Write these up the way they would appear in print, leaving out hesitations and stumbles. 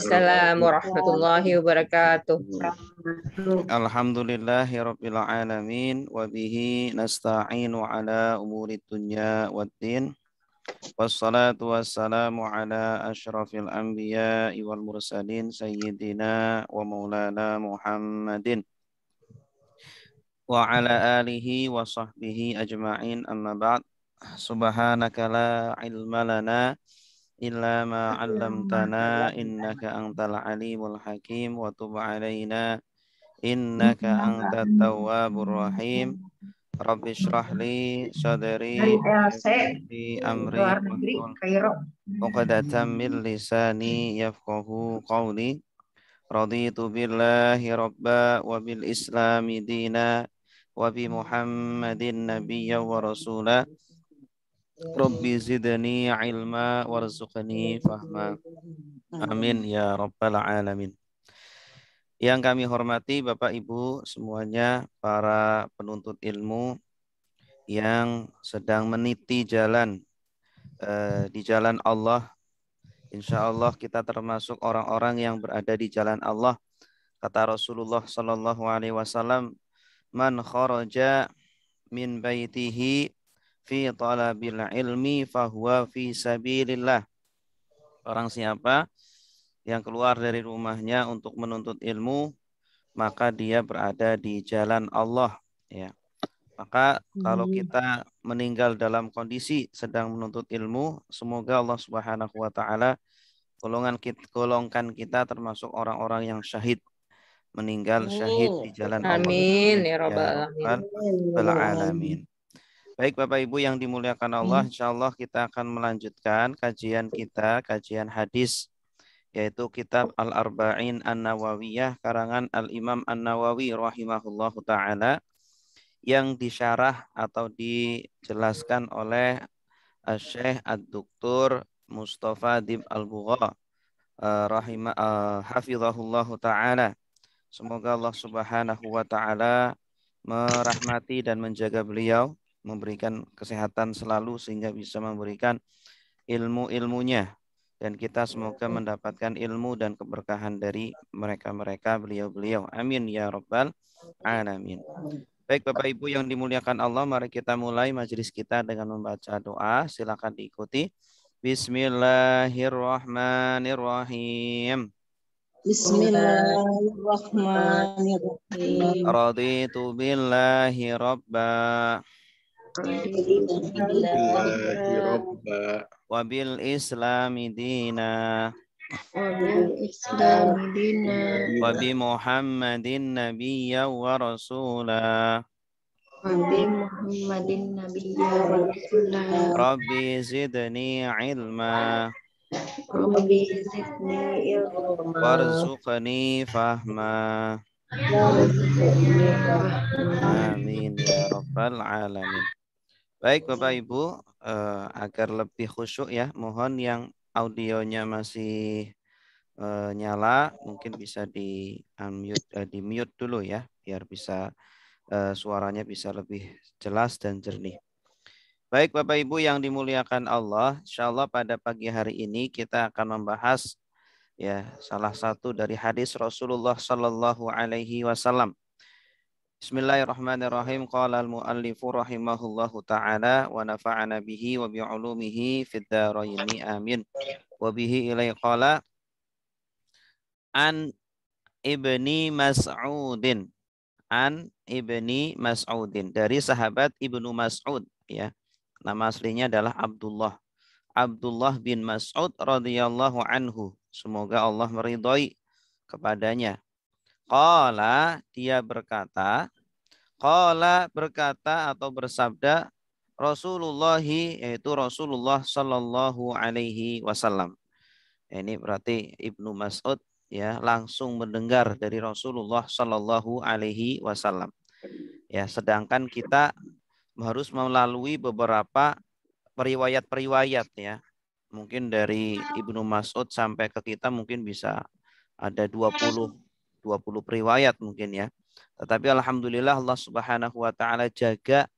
Assalamualaikum warahmatullahi wabarakatuh. Alhamdulillahirabbil alamin wa bihi nasta'inu ala umurid dunya waddin. Wassalatu wassalamu ala asyrafil anbiya'i wal mursalin sayyidina wa maulana Muhammadin wa ala alihi wa sahbihi ajma'in, amma ba'd. Subhanaka la ilma lana illa ma 'allamtana innaka antal alimul hakim wa tub 'alaina innaka antat tawwabur rahim. Rabbi shrah li sadri wa yassir li amri wahlul 'uqdatam min lisani yafqahu qawli. Raditu billahi rabba wa bil islami dina wa bi Muhammadin nabiyya wa rasula. Rabbi zidni ilma warzuqni fahma. Amin ya rabbal alamin. Yang kami hormati Bapak Ibu semuanya, para penuntut ilmu yang sedang meniti jalan di jalan Allah. Insya Allah kita termasuk orang-orang yang berada di jalan Allah. Kata Rasulullah Sallallahu Alaihi Wasallam, "Man kharaja min baitihi fi talabil ilmi fahuwa fi sabilillah." Orang siapa yang keluar dari rumahnya untuk menuntut ilmu, maka dia berada di jalan Allah, ya. Maka kalau kita meninggal dalam kondisi sedang menuntut ilmu, semoga Allah Subhanahu wa taala golongkan kita termasuk orang-orang yang syahid, meninggal syahid di jalan Allah. Amin ya Ya rabbal alamin. Baik Bapak Ibu yang dimuliakan Allah, insyaallah kita akan melanjutkan kajian kita, kajian hadis, yaitu kitab Al-Arba'in An-Nawawiyah karangan Al-Imam An-Nawawi rahimahullahu ta'ala, yang disyarah atau dijelaskan oleh Syekh Ad-Doktor Mustafa Dib Al-Bugha hafizahullahu ta'ala. Semoga Allah Subhanahu wa ta'ala merahmati dan menjaga beliau, memberikan kesehatan selalu sehingga bisa memberikan ilmu-ilmunya, dan kita semoga mendapatkan ilmu dan keberkahan dari mereka-mereka, beliau-beliau. Amin ya rabbal alamin. Baik Bapak Ibu yang dimuliakan Allah, mari kita mulai majelis kita dengan membaca doa. Silakan diikuti. Bismillahirrahmanirrahim. Bismillahirrahmanirrahim. Raditu billahi rabba wa bil islami dina wa bi Muhammadin nabiyya wa rasula. Rabbi zidni ilma warzuqni fahma. Amin ya rabbal alamin. Baik Bapak Ibu, agar lebih khusyuk ya, mohon yang audionya masih nyala mungkin bisa di mute dulu ya, biar bisa suaranya bisa lebih jelas dan jernih. Baik Bapak Ibu yang dimuliakan Allah, insyaallah pada pagi hari ini kita akan membahas ya salah satu dari hadis Rasulullah Sallallahu Alaihi Wasallam. Bismillahirrahmanirrahim. Qala al-muallifu rahimahullahu ta'ala wa nafa'ana bihi wa bi'ulumihi fid dharaini amin. Wa bihi ilai qala an ibni Mas'udin, an ibni Mas'udin, dari sahabat Ibnu Mas'ud, ya. Nama aslinya adalah Abdullah bin Mas'ud radhiyallahu anhu. Semoga Allah meridhoi kepadanya. Qala, dia berkata, atau bersabda Rasulullah, yaitu Rasulullah sallallahu alaihi wasallam. Ini berarti Ibnu Mas'ud ya langsung mendengar dari Rasulullah sallallahu alaihi wasallam. Ya, sedangkan kita harus melalui beberapa periwayat ya. Mungkin dari Ibnu Mas'ud sampai ke kita mungkin bisa ada 20 periwayat mungkin ya. Tetapi alhamdulillah Allah Subhanahu wa taala jaga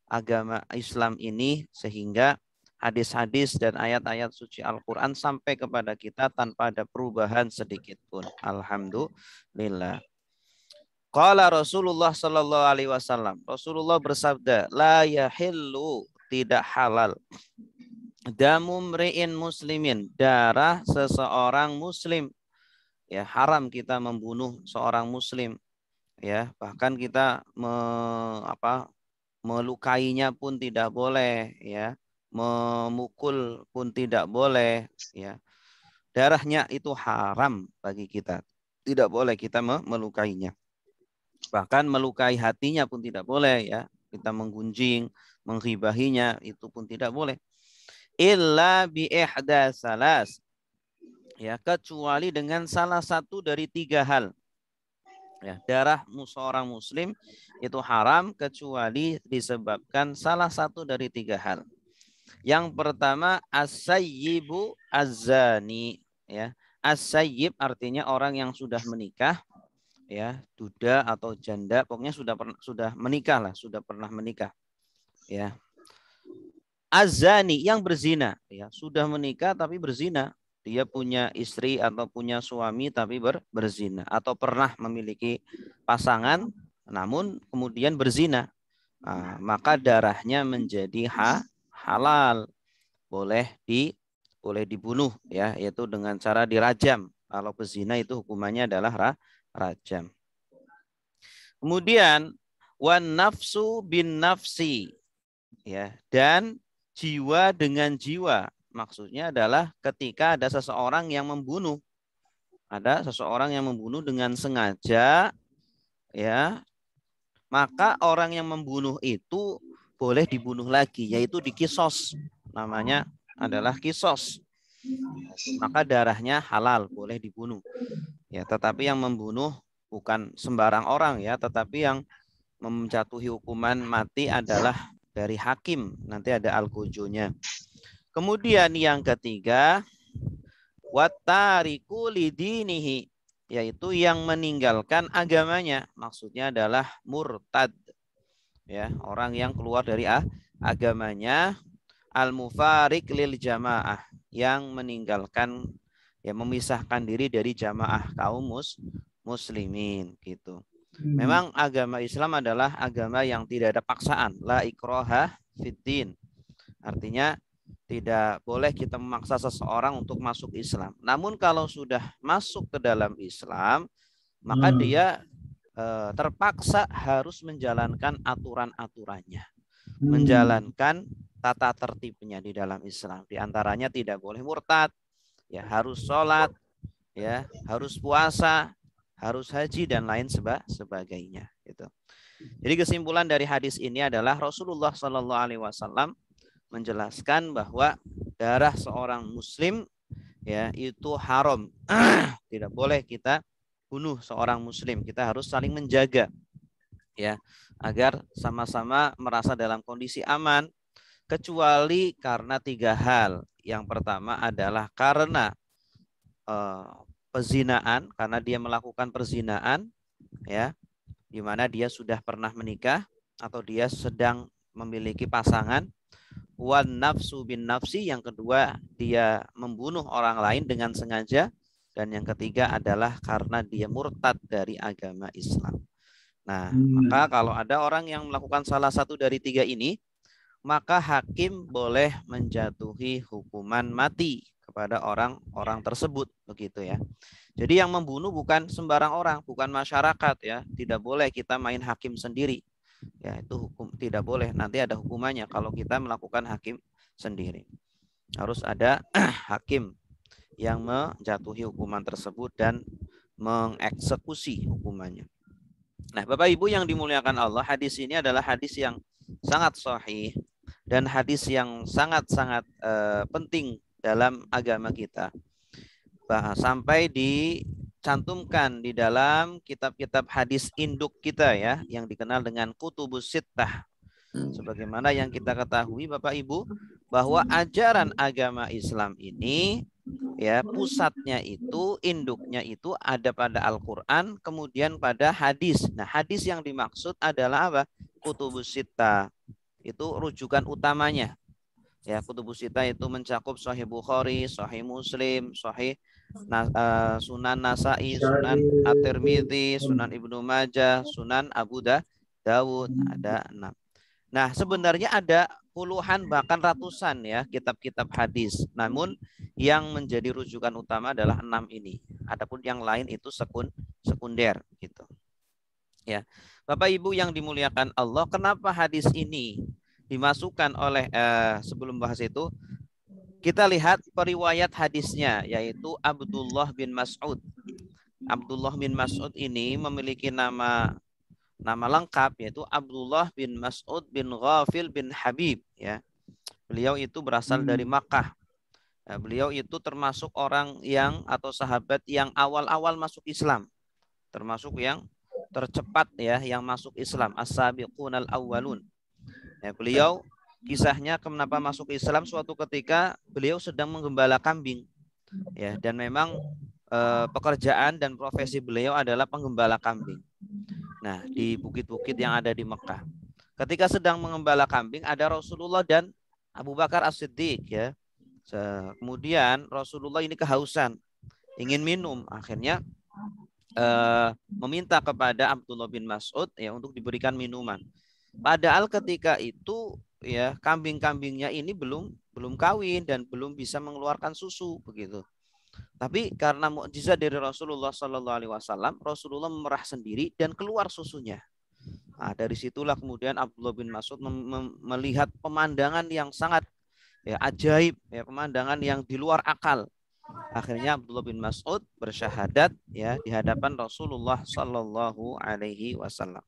agama Islam ini sehingga hadis-hadis dan ayat-ayat suci Al-Quran sampai kepada kita tanpa ada perubahan sedikit pun. Alhamdulillah. Qala Rasulullah sallallahu alaihi wasallam. Rasulullah bersabda, la yahillu, tidak halal, damu mri'in muslimin, darah seseorang muslim. Ya, haram kita membunuh seorang muslim. Ya, bahkan kita melukainya pun tidak boleh, ya. Memukul pun tidak boleh, ya. Darahnya itu haram bagi kita. Tidak boleh kita melukainya. Bahkan melukai hatinya pun tidak boleh, ya. Kita menggunjing, menghibahinya itu pun tidak boleh. Illa bi ihda salas, ya, kecuali dengan salah satu dari 3 hal. Ya, darah seorang muslim itu haram kecuali disebabkan salah satu dari 3 hal. Yang pertama, as-sayyibu az-zani, ya. As-sayyib artinya orang yang sudah menikah, ya, duda atau janda, pokoknya sudah menikah lah, sudah pernah menikah, ya. Az-zani yang berzina, ya, sudah menikah tapi berzina. Dia punya istri atau punya suami tapi berzina, atau pernah memiliki pasangan namun kemudian berzina. Nah, maka darahnya menjadi halal, boleh dibunuh, ya, yaitu dengan cara dirajam. Kalau berzina itu hukumannya adalah rajam. Kemudian wan nafsu bin nafsi, ya, dan jiwa dengan jiwa. Maksudnya adalah ketika ada seseorang yang membunuh. Ada seseorang yang membunuh dengan sengaja, ya, maka orang yang membunuh itu boleh dibunuh lagi, yaitu dikisos. Namanya adalah kisos. Maka darahnya halal, boleh dibunuh. Ya, tetapi yang membunuh bukan sembarang orang, ya, tetapi yang menjatuhi hukuman mati adalah dari hakim. Nanti ada al-qujunya. Kemudian yang ketiga, wattariku lidinihi, yaitu yang meninggalkan agamanya. Maksudnya adalah murtad, ya, orang yang keluar dari agamanya. Al-mufarik lil jamaah, yang meninggalkan, ya, memisahkan diri dari jamaah kaum muslimin, gitu. Memang agama Islam adalah agama yang tidak ada paksaan, la ikraha fiddin. Artinya tidak boleh kita memaksa seseorang untuk masuk Islam. Namun kalau sudah masuk ke dalam Islam, maka dia terpaksa harus menjalankan aturan-aturannya, menjalankan tata tertibnya di dalam Islam. Di antaranya tidak boleh murtad, ya, harus sholat, ya, harus puasa, harus haji dan lain sebagainya. Gitu. Jadi kesimpulan dari hadis ini adalah Rasulullah Shallallahu Alaihi Wasallam menjelaskan bahwa darah seorang muslim, ya, itu haram. Tidak boleh kita bunuh seorang muslim. Kita harus saling menjaga, ya, agar sama-sama merasa dalam kondisi aman, kecuali karena 3 hal. Yang pertama adalah karena pezinaan, karena dia melakukan perzinaan, ya, di mana dia sudah pernah menikah atau dia sedang memiliki pasangan. Wan nafsu bin nafsi, yang kedua dia membunuh orang lain dengan sengaja, dan yang ketiga adalah karena dia murtad dari agama Islam. Nah, maka kalau ada orang yang melakukan salah satu dari 3 ini, maka hakim boleh menjatuhi hukuman mati kepada orang-orang tersebut, begitu, ya. Jadi yang membunuh bukan sembarang orang, bukan masyarakat, ya. Tidak boleh kita main hakim sendiri. Ya, itu hukum tidak boleh. Nanti ada hukumannya kalau kita melakukan hakim sendiri. Harus ada hakim yang menjatuhi hukuman tersebut dan mengeksekusi hukumannya. Nah, Bapak Ibu yang dimuliakan Allah, hadis ini adalah hadis yang sangat sahih dan hadis yang sangat-sangat penting dalam agama kita. Sampai dicantumkan di dalam kitab-kitab hadis induk kita, ya, yang dikenal dengan Kutubus Sittah. Sebagaimana yang kita ketahui Bapak Ibu, bahwa ajaran agama Islam ini, ya, pusatnya itu, induknya itu ada pada Al-Quran, kemudian pada hadis. Nah, hadis yang dimaksud adalah apa? Kutubus Sittah. Itu rujukan utamanya. Ya, kutubus sitah itu mencakup Sahih Bukhari, Sahih Muslim, Sunan Nasai, Sunan At-Tirmidzi, Sunan Ibnu Majah, Sunan Dawud, ada 6. Nah, sebenarnya ada puluhan bahkan ratusan ya kitab-kitab hadis. Namun yang menjadi rujukan utama adalah 6 ini. Adapun yang lain itu sekunder gitu. Ya. Bapak Ibu yang dimuliakan Allah, kenapa hadis ini dimasukkan oleh sebelum bahas itu kita lihat periwayat hadisnya, yaitu Abdullah bin Mas'ud. Abdullah bin Mas'ud ini memiliki nama lengkap, yaitu Abdullah bin Mas'ud bin Ghafil bin Habib. Ya, beliau itu berasal dari Makkah. Nah, beliau itu termasuk orang yang atau sahabat yang awal-awal masuk Islam, termasuk yang tercepat ya yang masuk Islam, as-sabiqunal awwalun. Ya, beliau kisahnya kenapa masuk Islam, suatu ketika beliau sedang menggembala kambing. Ya, dan memang pekerjaan dan profesi beliau adalah penggembala kambing. Nah, di bukit-bukit yang ada di Mekah. Ketika sedang mengembala kambing ada Rasulullah dan Abu Bakar As-Siddiq ya. Kemudian Rasulullah ini kehausan, ingin minum, akhirnya meminta kepada Abdullah bin Mas'ud ya untuk diberikan minuman. Padahal ketika itu ya kambing-kambingnya ini belum kawin dan belum bisa mengeluarkan susu begitu. Tapi karena mukjizat dari Rasulullah Shallallahu Alaihi Wasallam, Rasulullah memerah sendiri dan keluar susunya. Nah, dari situlah kemudian Abdullah bin Mas'ud melihat pemandangan yang sangat ya ajaib, ya pemandangan yang di luar akal. Akhirnya Abdullah bin Mas'ud bersyahadat ya di hadapan Rasulullah Shallallahu Alaihi Wasallam.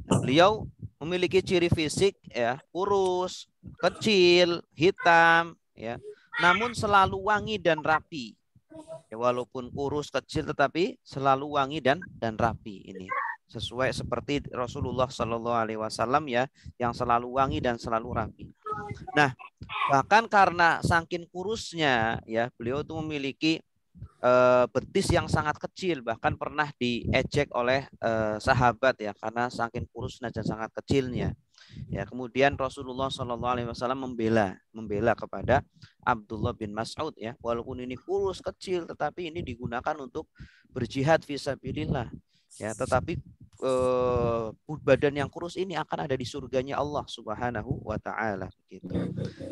Nah, beliau memiliki ciri fisik ya kurus, kecil, hitam, ya, namun selalu wangi dan rapi. Ya, walaupun kurus kecil tetapi selalu wangi dan rapi ini. Sesuai seperti Rasulullah Shallallahu Alaihi Wasallam ya yang selalu wangi dan selalu rapi. Nah, bahkan karena saking kurusnya ya beliau itu memiliki betis yang sangat kecil, bahkan pernah diejek oleh sahabat ya karena saking kurusnya dan sangat kecilnya. Ya, kemudian Rasulullah Shallallahu Alaihi Wasallam membela kepada Abdullah bin Mas'ud ya, walaupun ini kurus kecil, tetapi ini digunakan untuk berjihad fisabilillah. Ya, tetapi badan yang kurus ini akan ada di surganya Allah Subhanahu wa taala gitu.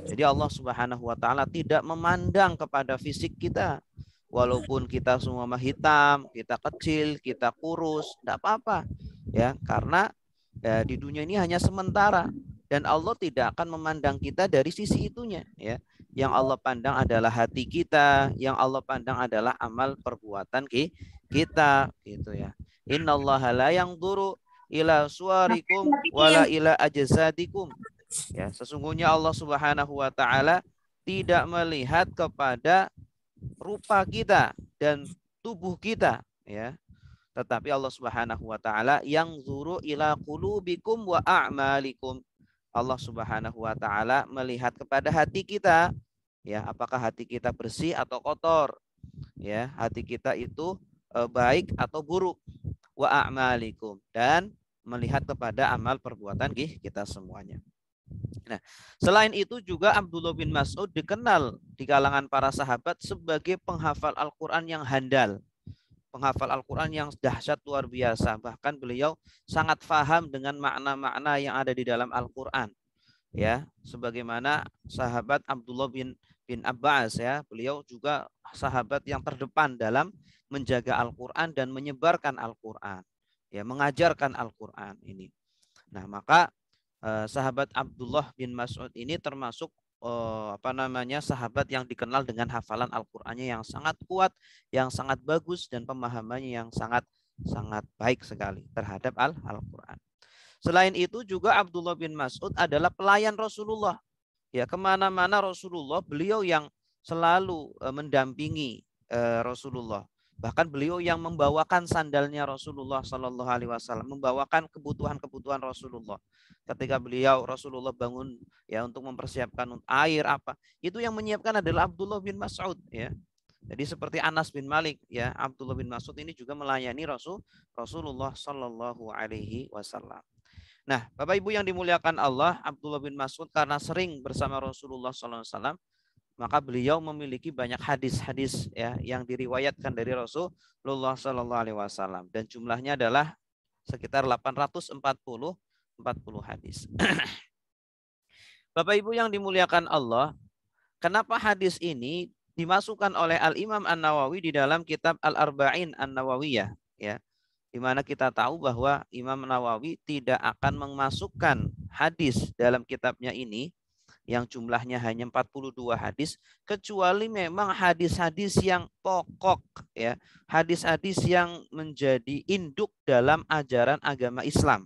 Jadi Allah Subhanahu wa taala tidak memandang kepada fisik kita. Walaupun kita semua hitam, kita kecil, kita kurus, tidak apa-apa. Ya, karena ya, di dunia ini hanya sementara dan Allah tidak akan memandang kita dari sisi itunya ya. Yang Allah pandang adalah hati kita, yang Allah pandang adalah amal perbuatan kita gitu ya. Innallaha la yanzuru ila suwarikum wala ila ajsadikum. Ya, sesungguhnya Allah Subhanahu wa taala tidak melihat kepada rupa kita dan tubuh kita ya. Tetapi Allah Subhanahu wa taala yang zuru ila qulubikum wa a'malikum. Allah Subhanahu wa taala melihat kepada hati kita ya, apakah hati kita bersih atau kotor. Ya, hati kita itu baik atau buruk. Wa a'malikum, dan melihat kepada amal perbuatan kita semuanya. Nah, selain itu juga Abdullah bin Mas'ud dikenal di kalangan para sahabat sebagai penghafal Al-Quran yang handal. Penghafal Al-Quran yang dahsyat luar biasa. Bahkan beliau sangat faham dengan makna-makna yang ada di dalam Al-Quran. Ya, sebagaimana sahabat Abdullah bin Abbas ya, beliau juga sahabat yang terdepan dalam menjaga Al-Quran dan menyebarkan Al-Quran. Ya, mengajarkan Al-Quran ini. Nah, maka sahabat Abdullah bin Mas'ud ini termasuk sahabat yang dikenal dengan hafalan Al-Qur'annya yang sangat kuat, yang sangat bagus, dan pemahamannya yang sangat baik sekali terhadap Al-Qur'an. Selain itu juga Abdullah bin Mas'ud adalah pelayan Rasulullah. Ya, kemana-mana Rasulullah, beliau yang selalu mendampingi Rasulullah. Bahkan beliau yang membawakan sandalnya Rasulullah Sallallahu Alaihi Wasallam, membawakan kebutuhan Rasulullah. Ketika Rasulullah bangun ya untuk mempersiapkan air apa, itu yang menyiapkan adalah Abdullah bin Mas'ud ya. Jadi seperti Anas bin Malik ya, Abdullah bin Mas'ud ini juga melayani Rasulullah Sallallahu Alaihi Wasallam. Nah, Bapak Ibu yang dimuliakan Allah, Abdullah bin Mas'ud karena sering bersama Rasulullah SAW, maka beliau memiliki banyak hadis-hadis ya yang diriwayatkan dari Rasulullah SAW dan jumlahnya adalah sekitar 840 hadis. Bapak Ibu yang dimuliakan Allah, kenapa hadis ini dimasukkan oleh Al-Imam An-Nawawi di dalam kitab Al-Arba'in An-Nawawiyah ya. Di mana kita tahu bahwa Imam Nawawi tidak akan memasukkan hadis dalam kitabnya ini yang jumlahnya hanya 42 hadis kecuali memang hadis-hadis yang pokok ya, hadis-hadis yang menjadi induk dalam ajaran agama Islam.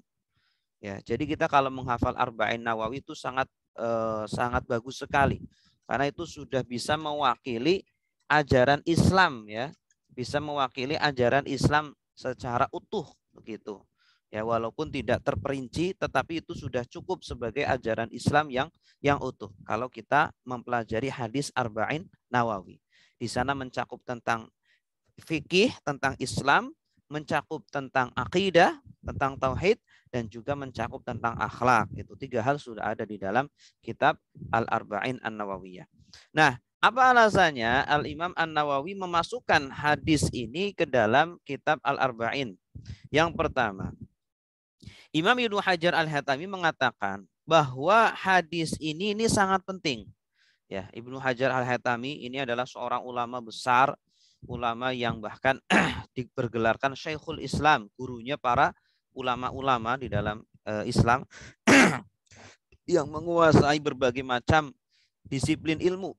Ya, jadi kita kalau menghafal Arba'in Nawawi itu sangat bagus sekali karena itu sudah bisa mewakili ajaran Islam ya, bisa mewakili ajaran Islam secara utuh begitu. Ya, walaupun tidak terperinci tetapi itu sudah cukup sebagai ajaran Islam yang utuh. Kalau kita mempelajari hadis Arba'in Nawawi. Di sana mencakup tentang fikih, tentang Islam, mencakup tentang akidah, tentang tauhid dan juga mencakup tentang akhlak. Itu 3 hal sudah ada di dalam kitab Al-Arba'in An-Nawawiyah. Nah, apa alasannya Al-Imam An-Nawawi memasukkan hadis ini ke dalam kitab Al-Arba'in? Yang pertama, Imam Ibnu Hajar Al-Haytami mengatakan bahwa hadis ini sangat penting. Ya, Ibnu Hajar Al-Haytami ini adalah seorang ulama besar, ulama yang bahkan dipergelarkan Syekhul Islam, gurunya para ulama-ulama di dalam Islam yang menguasai berbagai macam disiplin ilmu.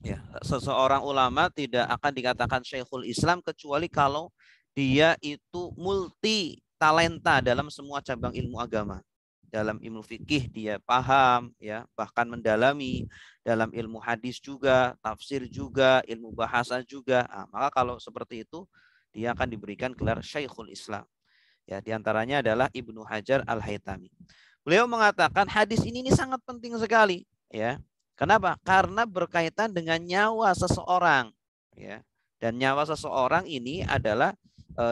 Ya, seseorang ulama tidak akan dikatakan Syekhul Islam kecuali kalau dia itu multi talenta dalam semua cabang ilmu agama. Dalam ilmu fikih dia paham, ya, bahkan mendalami. Dalam ilmu hadis juga, tafsir juga, ilmu bahasa juga. Nah, maka kalau seperti itu dia akan diberikan gelar Syekhul Islam. Ya, diantaranya adalah Ibnu Hajar Al-Haytami. Beliau mengatakan hadis ini sangat penting sekali, ya. Kenapa? Karena berkaitan dengan nyawa seseorang, ya. Dan nyawa seseorang ini adalah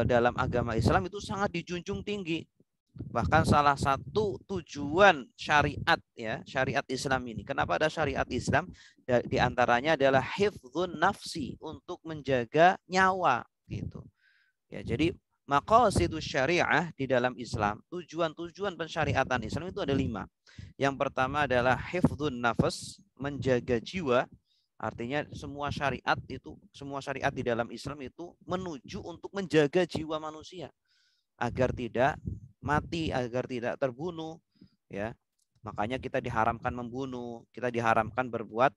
dalam agama Islam itu sangat dijunjung tinggi. Bahkan salah satu tujuan syariat, ya, syariat Islam ini. Kenapa ada syariat Islam? Di antaranya adalah hifdzun nafsi, untuk menjaga nyawa, gitu. Ya, jadi maqasidus syariah di dalam Islam, tujuan-tujuan pensyariatan Islam itu ada 5. Yang pertama adalah hifdzun nafas, menjaga jiwa. Artinya semua syariat di dalam Islam itu menuju untuk menjaga jiwa manusia agar tidak mati, agar tidak terbunuh, ya. Makanya kita diharamkan membunuh, kita diharamkan berbuat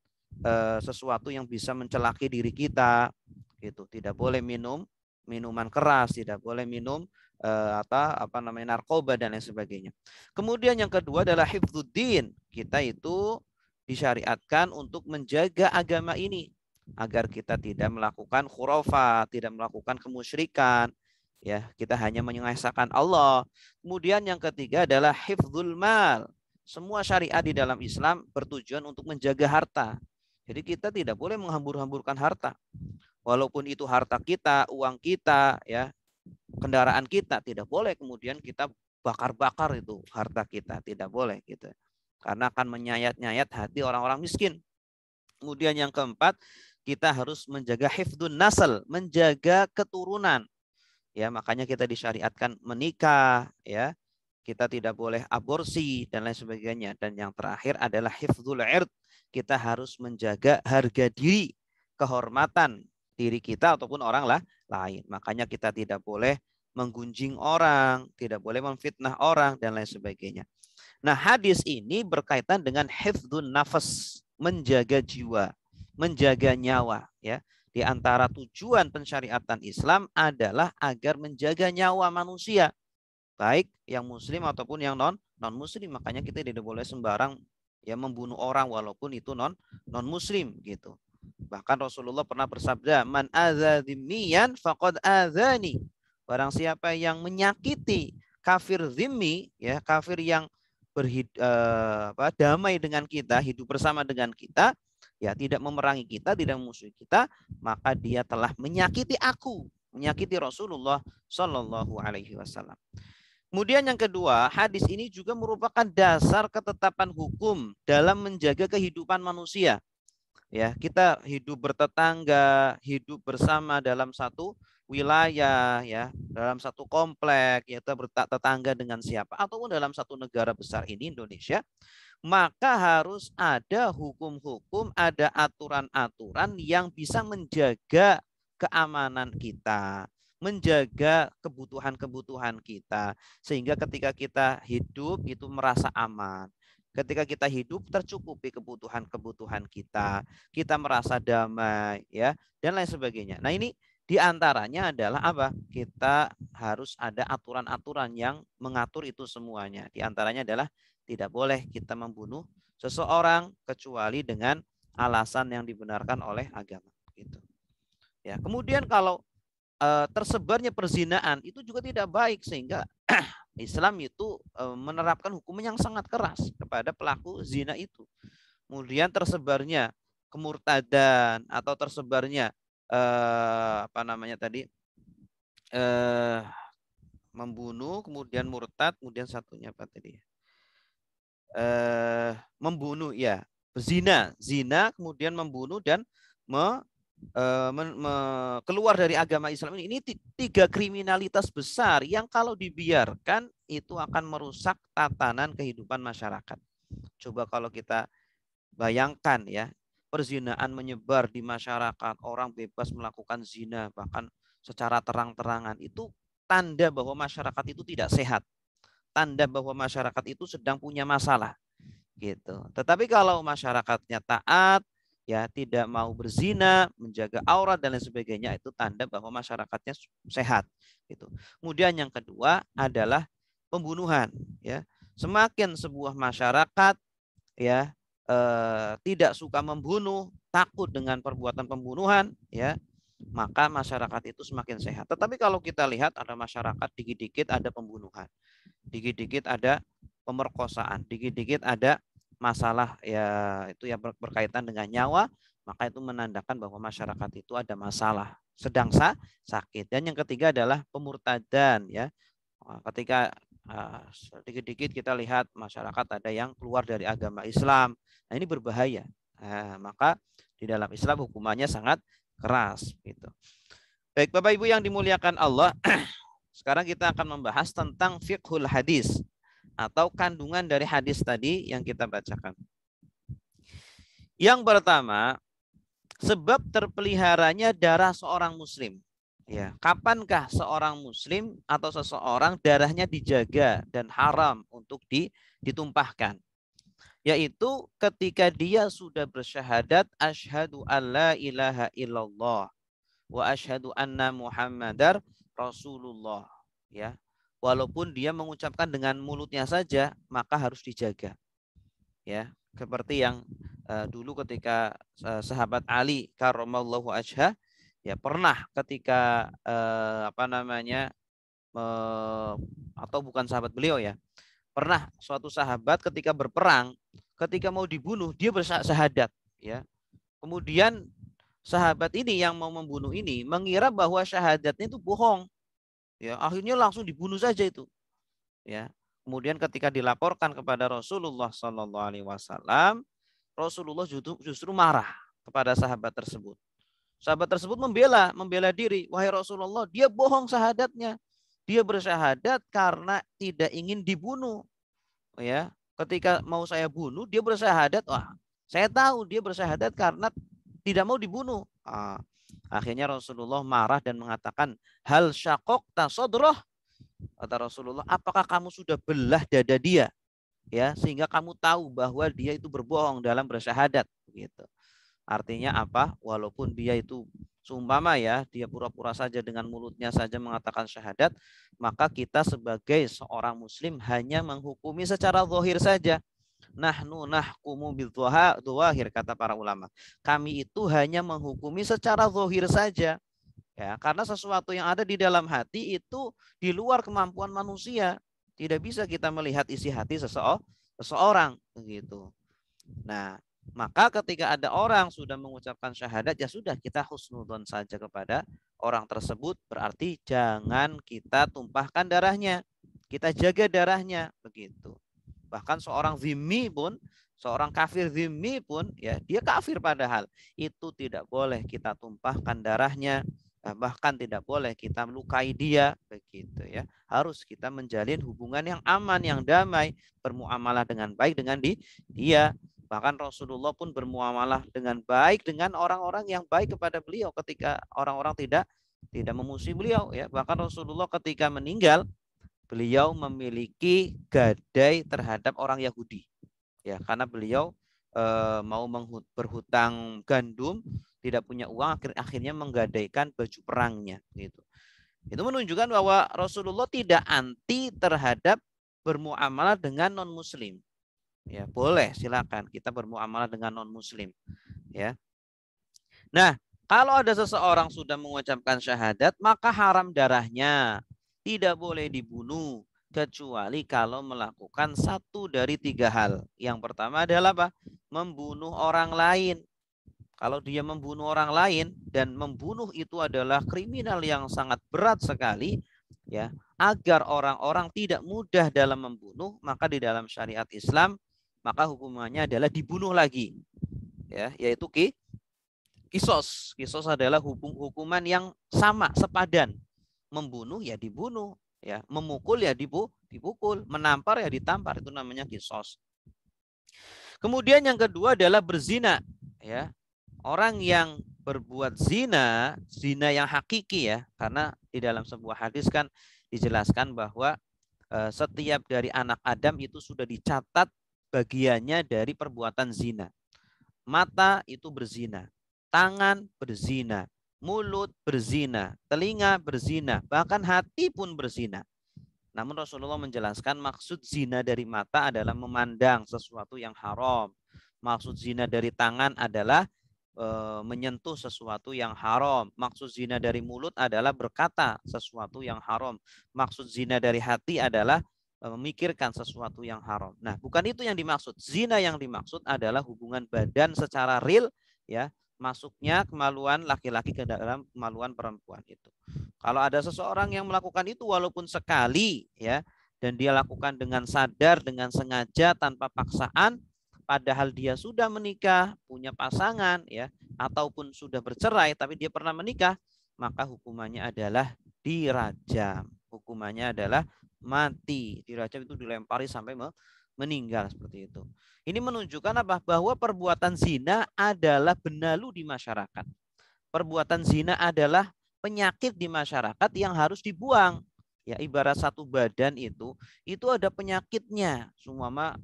sesuatu yang bisa mencelaki diri kita, gitu. Tidak boleh minum minuman keras, tidak boleh minum narkoba dan lain sebagainya. Kemudian yang kedua adalah hifdzuddin. Kita itu disyariatkan untuk menjaga agama ini agar kita tidak melakukan khurafat, tidak melakukan kemusyrikan, ya, kita hanya mengesahkan Allah. Kemudian yang ketiga adalah hifdzul mal. Semua syariat di dalam Islam bertujuan untuk menjaga harta. Jadi kita tidak boleh menghambur-hamburkan harta. Walaupun itu harta kita, uang kita, ya, kendaraan kita, tidak boleh kemudian kita bakar-bakar itu harta kita, tidak boleh gitu. Karena akan menyayat-nyayat hati orang-orang miskin. Kemudian yang keempat, kita harus menjaga hifdzun nasl, menjaga keturunan. Ya, makanya kita disyariatkan menikah, ya. Kita tidak boleh aborsi dan lain sebagainya. Dan yang terakhir adalah hifdzul ird. Kita harus menjaga harga diri, kehormatan diri kita ataupun orang lain. Makanya kita tidak boleh menggunjing orang, tidak boleh memfitnah orang dan lain sebagainya. Nah, hadis ini berkaitan dengan hifdzun nafas, menjaga jiwa, menjaga nyawa, ya. Di antara tujuan pensyariatan Islam adalah agar menjaga nyawa manusia, baik yang muslim ataupun yang non muslim. Makanya kita tidak boleh sembarang ya membunuh orang walaupun itu non muslim, gitu. Bahkan Rasulullah pernah bersabda, man adza dzimmiyan faqad adzani. Barang siapa yang menyakiti kafir zimmi, ya, kafir yang damai dengan kita, hidup bersama dengan kita, ya, tidak memerangi kita, tidak memusuhi kita, maka dia telah menyakiti aku, menyakiti Rasulullah Shallallahu Alaihi Wasallam. Kemudian yang kedua, hadis ini juga merupakan dasar ketetapan hukum dalam menjaga kehidupan manusia. Ya, kita hidup bertetangga, hidup bersama dalam satu wilayah, ya, dalam satu komplek, ya, kita bertetangga dengan siapa, ataupun dalam satu negara besar ini Indonesia, maka harus ada hukum-hukum, ada aturan-aturan yang bisa menjaga keamanan kita, menjaga kebutuhan-kebutuhan kita, sehingga ketika kita hidup itu merasa aman. Ketika kita hidup tercukupi kebutuhan-kebutuhan kita merasa damai, ya, dan lain sebagainya. Nah, ini diantaranya adalah apa? Kita harus ada aturan-aturan yang mengatur itu semuanya. Diantaranya adalah tidak boleh kita membunuh seseorang kecuali dengan alasan yang dibenarkan oleh agama. Gitu. Ya, kemudian kalau tersebarnya perzinaan itu juga tidak baik, sehingga Islam itu menerapkan hukum yang sangat keras kepada pelaku zina itu. Kemudian tersebarnya kemurtadan atau tersebarnya apa namanya tadi membunuh, kemudian murtad, kemudian satunya apa tadi? Membunuh, ya, zina, kemudian membunuh dan keluar dari agama Islam ini tiga kriminalitas besar yang kalau dibiarkan itu akan merusak tatanan kehidupan masyarakat. Coba kalau kita bayangkan, ya, perzinaan menyebar di masyarakat, orang bebas melakukan zina bahkan secara terang-terangan, itu tanda bahwa masyarakat itu tidak sehat, tanda bahwa masyarakat itu sedang punya masalah, gitu. Tetapi kalau masyarakatnya taat, ya, tidak mau berzina, menjaga aurat dan lain sebagainya, itu tanda bahwa masyarakatnya sehat, gitu. Kemudian yang kedua adalah pembunuhan, ya. Semakin sebuah masyarakat, ya, tidak suka membunuh, takut dengan perbuatan pembunuhan, ya, maka masyarakat itu semakin sehat. Tetapi kalau kita lihat ada masyarakat dikit-dikit ada pembunuhan, dikit-dikit ada pemerkosaan, dikit-dikit ada masalah, ya, itu yang berkaitan dengan nyawa, maka itu menandakan bahwa masyarakat itu ada masalah, sedang sakit. Dan yang ketiga adalah pemurtadan, ya. Ketika sedikit-dikit kita lihat masyarakat ada yang keluar dari agama Islam, nah ini berbahaya. Maka di dalam Islam hukumannya sangat keras, gitu. Baik, Bapak Ibu yang dimuliakan Allah, sekarang kita akan membahas tentang fiqhul hadis atau kandungan dari hadis tadi yang kita bacakan. Yang pertama, sebab terpeliharanya darah seorang muslim. Ya, kapankah seorang muslim atau seseorang darahnya dijaga dan haram untuk ditumpahkan? Yaitu ketika dia sudah bersyahadat asyhadu alla ilaha illallah wa asyhadu anna muhammadar rasulullah, ya. Walaupun dia mengucapkan dengan mulutnya saja, maka harus dijaga, ya. Seperti yang dulu ketika sahabat Ali karramallahu wajhah, ya, pernah ketika apa namanya atau bukan sahabat beliau, ya, pernah suatu sahabat ketika berperang, ketika mau dibunuh dia bersyahadat, ya. Kemudian sahabat ini yang mau membunuh ini mengira bahwa syahadatnya itu bohong, ya, akhirnya langsung dibunuh saja itu, ya. Kemudian ketika dilaporkan kepada Rasulullah Shallallahu Alaihi Wasallam, Rasulullah justru marah kepada sahabat tersebut. Sahabat tersebut membela diri, wahai Rasulullah, dia bohong syahadatnya, dia bersyahadat karena tidak ingin dibunuh, ya. Ketika mau saya bunuh dia bersyahadat, wah, saya tahu dia bersyahadat karena tidak mau dibunuh. Akhirnya Rasulullah marah dan mengatakan, hal syaqaqta sadrah, kata Rasulullah, apakah kamu sudah belah dada dia, ya, sehingga kamu tahu bahwa dia itu berbohong dalam bersyahadat, gitu. Artinya apa? Walaupun dia itu seumpama, ya, dia pura-pura saja dengan mulutnya saja mengatakan syahadat, maka kita sebagai seorang muslim hanya menghukumi secara zahir saja. Nahnu nahkumu bil dzahir, kata para ulama. Kami itu hanya menghukumi secara zahir saja, ya, karena sesuatu yang ada di dalam hati itu di luar kemampuan manusia. Tidak bisa kita melihat isi hati seseorang, begitu. Nah, maka ketika ada orang sudah mengucapkan syahadat, ya sudah, kita husnudzon saja kepada orang tersebut, berarti jangan kita tumpahkan darahnya, kita jaga darahnya begitu. Bahkan seorang zimmi pun, seorang kafir zimmi pun, ya dia kafir padahal itu tidak boleh kita tumpahkan darahnya, bahkan tidak boleh kita melukai dia begitu ya. Harus kita menjalin hubungan yang aman, yang damai, bermuamalah dengan baik dengan dia. Bahkan Rasulullah pun bermuamalah dengan baik dengan orang-orang yang baik kepada beliau ketika orang-orang tidak memusuhi beliau ya. Bahkan Rasulullah ketika meninggal, beliau memiliki gadai terhadap orang Yahudi ya, karena beliau mau berhutang gandum, tidak punya uang, akhirnya menggadaikan baju perangnya gitu. Itu menunjukkan bahwa Rasulullah tidak anti terhadap bermuamalah dengan non muslim ya. Boleh, silakan kita bermuamalah dengan non muslim ya. Nah, kalau ada seseorang sudah mengucapkan syahadat, maka haram darahnya, tidak boleh dibunuh kecuali kalau melakukan satu dari tiga hal. Yang pertama adalah apa? Membunuh orang lain. Kalau dia membunuh orang lain dan membunuh itu adalah kriminal yang sangat berat sekali, ya, agar orang-orang tidak mudah dalam membunuh, maka di dalam syariat Islam maka hukumannya adalah dibunuh lagi, ya, yaitu kisos. Kisos adalah hukuman yang sama, sepadan. Membunuh ya dibunuh, ya, memukul ya dipukul, menampar ya ditampar, itu namanya kisos. Kemudian yang kedua adalah berzina, ya. Orang yang berbuat zina, zina yang hakiki ya, karena di dalam sebuah hadis kan dijelaskan bahwa setiap dari anak Adam itu sudah dicatat bagiannya dari perbuatan zina. Mata itu berzina, tangan berzina, mulut berzina, telinga berzina, bahkan hati pun berzina. Namun Rasulullah menjelaskan maksud zina dari mata adalah memandang sesuatu yang haram. Maksud zina dari tangan adalah menyentuh sesuatu yang haram. Maksud zina dari mulut adalah berkata sesuatu yang haram. Maksud zina dari hati adalah memikirkan sesuatu yang haram. Nah, bukan itu yang dimaksud. Zina yang dimaksud adalah hubungan badan secara real, ya, masuknya kemaluan laki-laki ke dalam kemaluan perempuan itu. Kalau ada seseorang yang melakukan itu walaupun sekali, ya, dan dia lakukan dengan sadar, dengan sengaja, tanpa paksaan, padahal dia sudah menikah, punya pasangan, ya, ataupun sudah bercerai tapi dia pernah menikah, maka hukumannya adalah dirajam. Hukumannya adalah mati. Dirajam itu dilempari sampai meninggal seperti itu. Ini menunjukkan apa? Bahwa perbuatan zina adalah benalu di masyarakat. Perbuatan zina adalah penyakit di masyarakat yang harus dibuang. Ya, ibarat satu badan itu ada penyakitnya. Sumama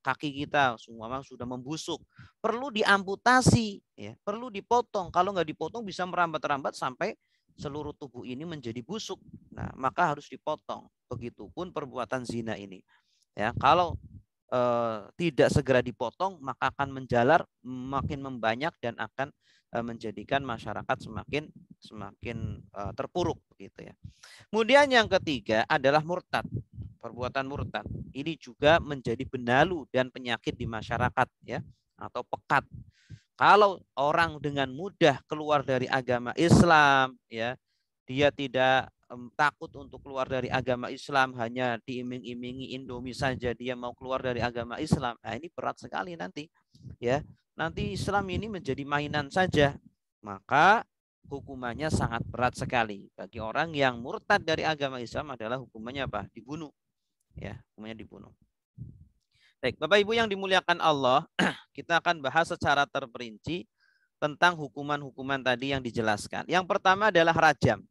kaki kita sumama sudah membusuk, perlu diamputasi, ya, perlu dipotong. Kalau nggak dipotong bisa merambat-rambat sampai seluruh tubuh ini menjadi busuk. Nah, maka harus dipotong. Begitupun perbuatan zina ini. Ya, kalau tidak segera dipotong, maka akan menjalar, makin membanyak dan akan menjadikan masyarakat semakin terpuruk begitu ya. Kemudian yang ketiga adalah murtad. Perbuatan murtad ini juga menjadi benalu dan penyakit di masyarakat ya, atau pekat. Kalau orang dengan mudah keluar dari agama Islam, ya, dia tidak takut untuk keluar dari agama Islam, hanya diiming-imingi Indomie saja dia mau keluar dari agama Islam. Nah, ini berat sekali nanti, ya. Nanti Islam ini menjadi mainan saja. Maka hukumannya sangat berat sekali. Bagi orang yang murtad dari agama Islam adalah hukumannya apa? Dibunuh. Ya, hukumannya dibunuh. Baik, Bapak Ibu yang dimuliakan Allah, kita akan bahas secara terperinci tentang hukuman-hukuman tadi yang dijelaskan. Yang pertama adalah rajam.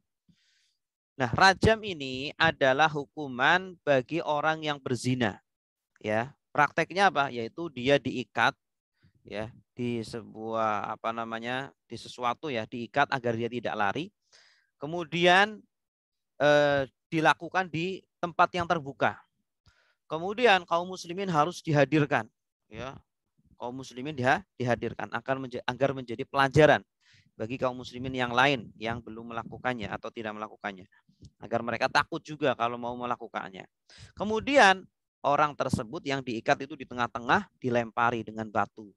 Nah, rajam ini adalah hukuman bagi orang yang berzina. Ya, prakteknya apa? Yaitu dia diikat, ya, di sebuah di sesuatu, ya, diikat agar dia tidak lari. Kemudian dilakukan di tempat yang terbuka. Kemudian kaum muslimin harus dihadirkan, ya. Kaum muslimin dihadirkan agar menjadi pelajaran bagi kaum muslimin yang lain yang belum melakukannya atau tidak melakukannya, agar mereka takut juga kalau mau melakukannya. Kemudian orang tersebut yang diikat itu di tengah-tengah dilempari dengan batu,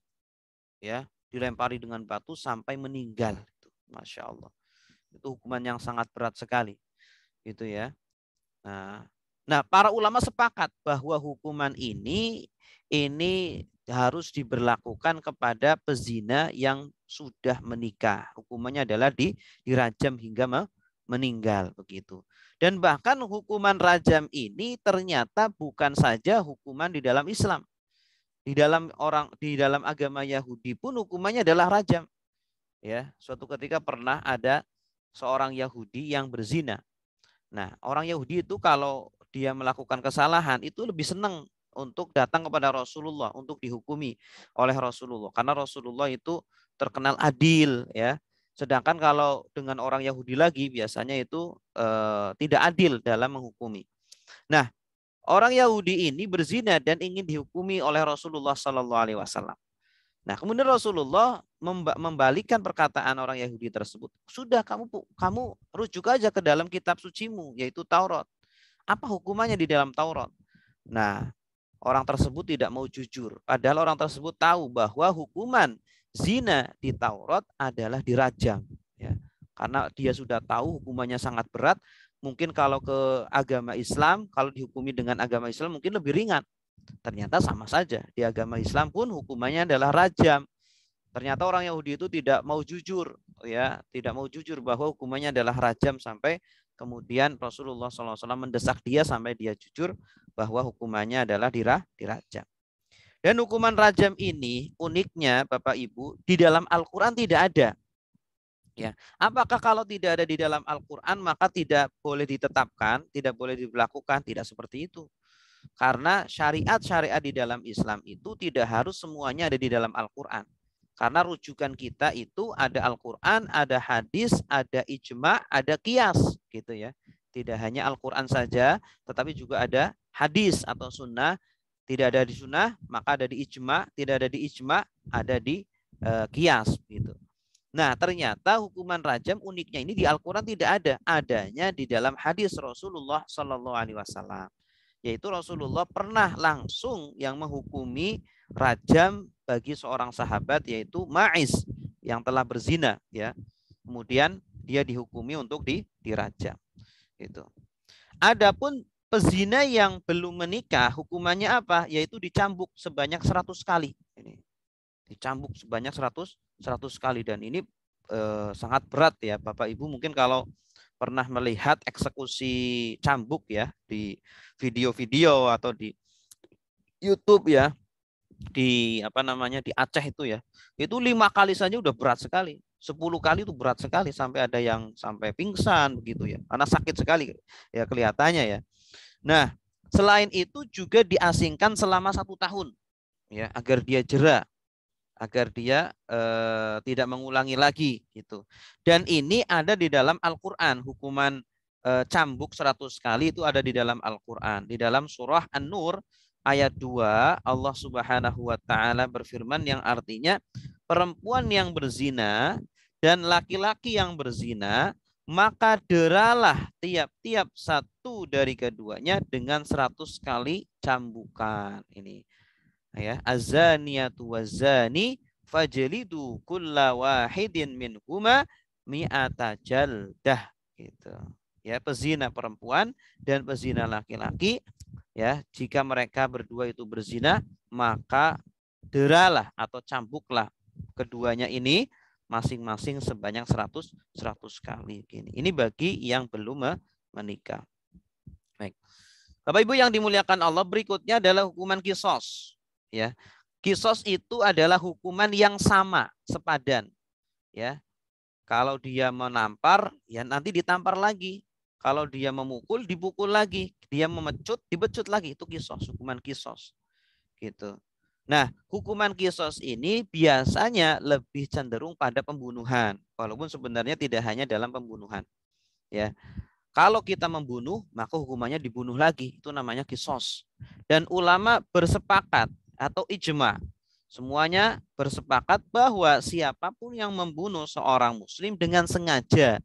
ya, dilempari dengan batu sampai meninggal. Masya Allah, itu hukuman yang sangat berat sekali, gitu ya. Nah, Nah, para ulama sepakat bahwa hukuman ini harus diberlakukan kepada pezina yang sudah menikah. Hukumannya adalah dirajam hingga meninggal begitu. Dan bahkan hukuman rajam ini ternyata bukan saja hukuman di dalam Islam. Di dalam agama Yahudi pun hukumannya adalah rajam. Ya, suatu ketika pernah ada seorang Yahudi yang berzina. Nah, orang Yahudi itu kalau dia melakukan kesalahan itu lebih senang untuk datang kepada Rasulullah untuk dihukumi oleh Rasulullah karena Rasulullah itu terkenal adil ya. Sedangkan kalau dengan orang Yahudi lagi biasanya itu tidak adil dalam menghukumi. Nah, orang Yahudi ini berzina dan ingin dihukumi oleh Rasulullah Sallallahu Alaihi Wasallam. Nah, kemudian Rasulullah membalikkan perkataan orang Yahudi tersebut. Sudah kamu rujuk aja ke dalam kitab sucimu yaitu Taurat. Apa hukumannya di dalam Taurat? Nah, orang tersebut tidak mau jujur. Padahal orang tersebut tahu bahwa hukuman zina di Taurat adalah dirajam. Ya, karena dia sudah tahu hukumannya sangat berat. Mungkin kalau ke agama Islam, kalau dihukumi dengan agama Islam mungkin lebih ringan. Ternyata sama saja. Di agama Islam pun hukumannya adalah rajam. Ternyata orang Yahudi itu tidak mau jujur, ya, tidak mau jujur bahwa hukumannya adalah rajam sampai kemudian Rasulullah SAW mendesak dia sampai dia jujur bahwa hukumannya adalah dirajam. Dan hukuman rajam ini uniknya Bapak Ibu di dalam Al-Quran tidak ada. Ya, apakah kalau tidak ada di dalam Al-Quran maka tidak boleh ditetapkan, tidak boleh diberlakukan? Tidak seperti itu. Karena syariat-syariat di dalam Islam itu tidak harus semuanya ada di dalam Al-Quran. Karena rujukan kita itu ada Al-Quran, ada hadis, ada ijma, ada qiyas gitu ya. Tidak hanya Al-Quran saja, tetapi juga ada hadis atau sunnah. Tidak ada di sunnah, maka ada di ijma. Tidak ada di ijma, ada di qiyas gitu. Nah, ternyata hukuman rajam uniknya ini di Al-Quran tidak ada. Adanya di dalam hadis Rasulullah Sallallahu Alaihi Wasallam. Yaitu Rasulullah pernah langsung yang menghukumi rajam bagi seorang sahabat yaitu Ma'iz yang telah berzina ya. Kemudian dia dihukumi untuk dirajam. Gitu. Adapun pezina yang belum menikah hukumannya apa? Yaitu dicambuk sebanyak 100 kali. Ini dicambuk sebanyak 100 kali dan ini sangat berat ya Bapak Ibu. Mungkin kalau pernah melihat eksekusi cambuk ya di video-video atau di YouTube ya, di di Aceh itu ya, itu 5 kali saja udah berat sekali, 10 kali itu berat sekali sampai ada yang sampai pingsan begitu ya, karena sakit sekali ya kelihatannya ya. Nah, selain itu juga diasingkan selama 1 tahun ya agar dia jera, agar dia tidak mengulangi lagi gitu. Dan ini ada di dalam Al-Qur'an, hukuman cambuk 100 kali itu ada di dalam Al-Qur'an. Di dalam surah An-Nur ayat 2 Allah Subhanahu wa taala berfirman yang artinya perempuan yang berzina dan laki-laki yang berzina maka deralah tiap-tiap satu dari keduanya dengan 100 kali cambukan. Ini ya, azaniyatu wazani fajlidu kulla wahidin minhuma mi'ata jaldah gitu. Ya, pezina perempuan dan pezina laki-laki ya, jika mereka berdua itu berzina maka deralah atau cambuklah keduanya ini masing-masing sebanyak 100 kali gini. Ini bagi yang belum menikah. Baik. Bapak Ibu yang dimuliakan Allah, berikutnya adalah hukuman kisos. Ya, kisos itu adalah hukuman yang sama, sepadan. Ya, kalau dia menampar, ya nanti ditampar lagi. Kalau dia memukul, dipukul lagi. Dia memecut, dipecut lagi. Itu kisos, hukuman kisos. Gitu. Nah, hukuman kisos ini biasanya lebih cenderung pada pembunuhan, walaupun sebenarnya tidak hanya dalam pembunuhan. Ya, kalau kita membunuh, maka hukumannya dibunuh lagi. Itu namanya kisos. Dan ulama bersepakat atau ijma, semuanya bersepakat bahwa siapapun yang membunuh seorang muslim dengan sengaja,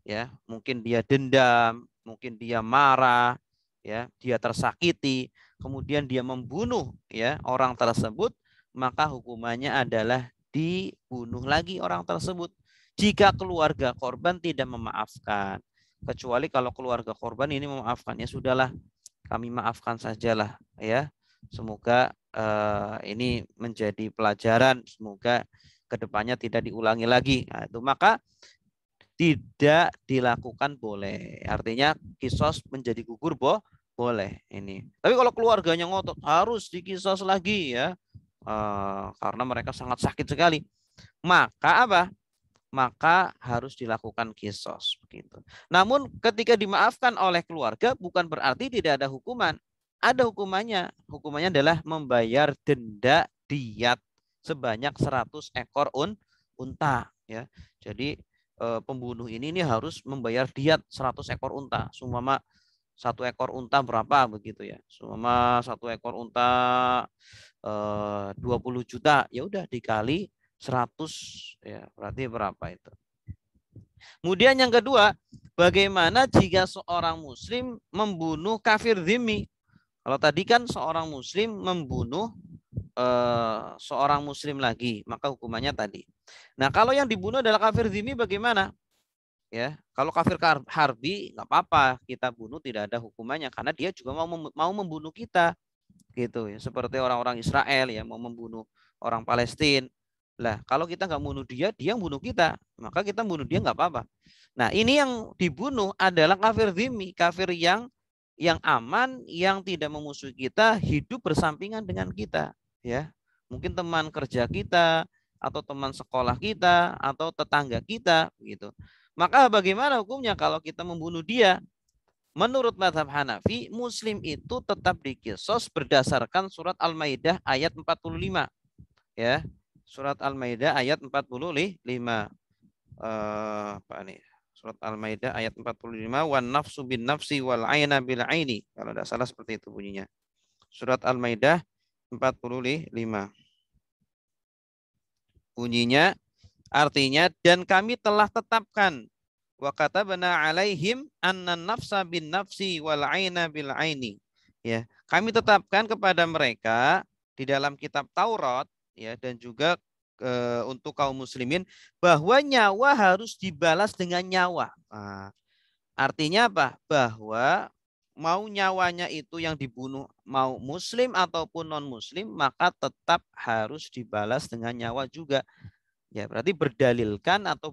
ya, mungkin dia dendam, mungkin dia marah, ya, dia tersakiti, kemudian dia membunuh ya orang tersebut, maka hukumannya adalah dibunuh lagi orang tersebut. Jika keluarga korban tidak memaafkan, kecuali kalau keluarga korban ini memaafkan, ya sudahlah, kami maafkan sajalah ya. Semoga ini menjadi pelajaran, semoga kedepannya tidak diulangi lagi. Nah, itu maka tidak dilakukan boleh. Artinya kisos menjadi gugur boleh ini. Tapi kalau keluarganya ngotot harus dikisos lagi ya, karena mereka sangat sakit sekali. Maka apa? Maka harus dilakukan kisos begitu. Namun ketika dimaafkan oleh keluarga bukan berarti tidak ada hukuman. Ada hukumannya. Hukumannya adalah membayar denda diat sebanyak 100 ekor unta ya. Jadi pembunuh ini harus membayar diat 100 ekor unta. Seumpama satu ekor unta berapa begitu ya. Seumpama satu ekor unta 20 juta, ya udah dikali 100 ya, berarti berapa itu. Kemudian yang kedua, bagaimana jika seorang muslim membunuh kafir dzimmi? Kalau tadi kan seorang muslim membunuh seorang muslim lagi, maka hukumannya tadi. Nah, kalau yang dibunuh adalah kafir dzimmi bagaimana? Ya, kalau kafir harbi nggak apa-apa, kita bunuh tidak ada hukumannya karena dia juga mau membunuh kita gitu ya, seperti orang-orang Israel ya mau membunuh orang Palestina. Lah kalau kita nggak bunuh dia, dia yang bunuh kita, maka kita bunuh dia nggak apa-apa. Nah ini yang dibunuh adalah kafir dzimmi, kafir yang aman, yang tidak memusuhi kita, hidup bersampingan dengan kita ya, mungkin teman kerja kita atau teman sekolah kita atau tetangga kita gitu. Maka bagaimana hukumnya kalau kita membunuh dia? Menurut mazhab Hanafi, muslim itu tetap dikisos berdasarkan surat Al-Maidah ayat 45. Ya. Surat Al-Maidah ayat 45. Apa nih? Surat Al-Maidah ayat 45, wan nafsu bin nafsi wal aina bil aini. Kalau tidak salah seperti itu bunyinya. Surat Al-Maidah 45. Bunyinya artinya, dan kami telah tetapkan wa katabna alaihim anna nafsa bin nafsi wal aina bil aini. Ya, kami tetapkan kepada mereka di dalam kitab Taurat ya, dan juga untuk kaum muslimin bahwa nyawa harus dibalas dengan nyawa. Nah, artinya apa? Bahwa mau nyawanya itu yang dibunuh mau muslim ataupun non muslim, maka tetap harus dibalas dengan nyawa juga. Ya, berarti berdalilkan atau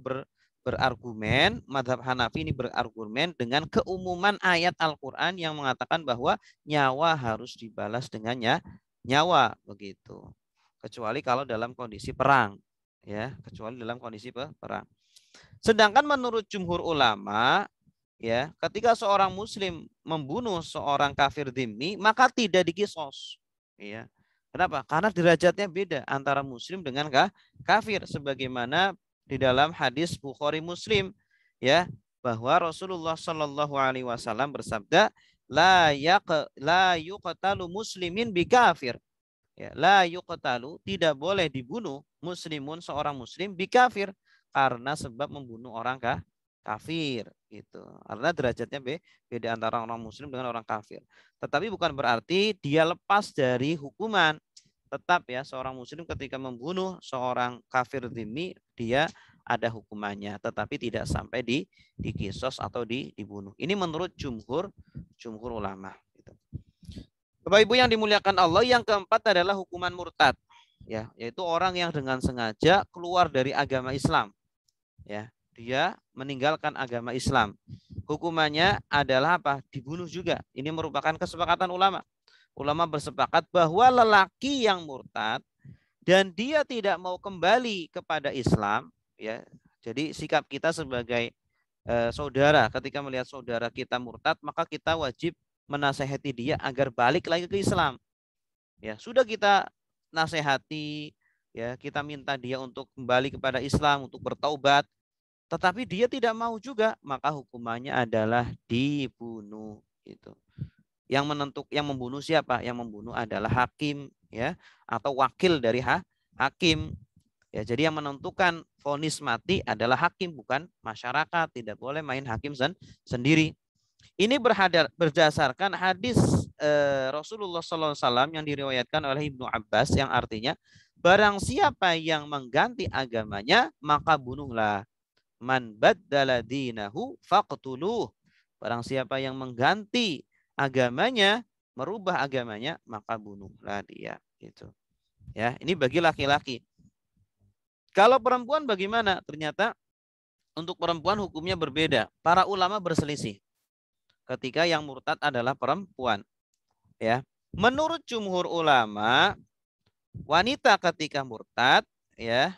berargumen, mazhab Hanafi ini berargumen dengan keumuman ayat Al-Qur'an yang mengatakan bahwa nyawa harus dibalas dengan nyawa begitu. Kecuali kalau dalam kondisi perang, ya, kecuali dalam kondisi perang. Sedangkan menurut jumhur ulama, ya, ketika seorang muslim membunuh seorang kafir dzimmi, maka tidak dikisos, ya. Kenapa? Karena derajatnya beda antara muslim dengan kafir, sebagaimana di dalam hadis Bukhari Muslim ya, bahwa Rasulullah Shallallahu alaihi wasallam bersabda, la yuqtalu muslimin bi kafir. Ya, la yuqtalu, tidak boleh dibunuh muslimun seorang muslim bi kafir, karena sebab membunuh orang kafir gitu. Karena derajatnya beda antara orang muslim dengan orang kafir. Tetapi bukan berarti dia lepas dari hukuman. Tetap ya, seorang muslim ketika membunuh seorang kafir dzimmi dia ada hukumannya, tetapi tidak sampai dikisos atau dibunuh. Ini menurut jumhur ulama gitu. Bapak Ibu yang dimuliakan Allah, yang keempat adalah hukuman murtad ya, yaitu orang yang dengan sengaja keluar dari agama Islam ya, dia meninggalkan agama Islam. Hukumannya adalah apa? Dibunuh juga. Ini merupakan kesepakatan ulama. Ulama bersepakat bahwa lelaki yang murtad dan dia tidak mau kembali kepada Islam, ya. Jadi sikap kita sebagai saudara, ketika melihat saudara kita murtad, maka kita wajib menasehati dia agar balik lagi ke Islam. Ya, sudah kita nasihati, ya, kita minta dia untuk kembali kepada Islam, untuk bertaubat, tetapi dia tidak mau juga, maka hukumannya adalah dibunuh gitu. Yang membunuh siapa? Yang membunuh adalah hakim ya, atau wakil dari hakim. Ya, jadi yang menentukan vonis mati adalah hakim, bukan masyarakat. Tidak boleh main hakim sendiri. Ini berdasarkan hadis Rasulullah SAW yang diriwayatkan oleh Ibnu Abbas, yang artinya barang siapa yang mengganti agamanya maka bunuhlah. Man baddala dinahu faqtuluh. Barang siapa yang mengganti agamanya, merubah agamanya, maka bunuhlah dia. Gitu. Ya, ini bagi laki-laki. Kalau perempuan bagaimana? Ternyata untuk perempuan hukumnya berbeda. Para ulama berselisih. Ketika yang murtad adalah perempuan. Ya, menurut jumhur ulama, wanita ketika murtad, ya,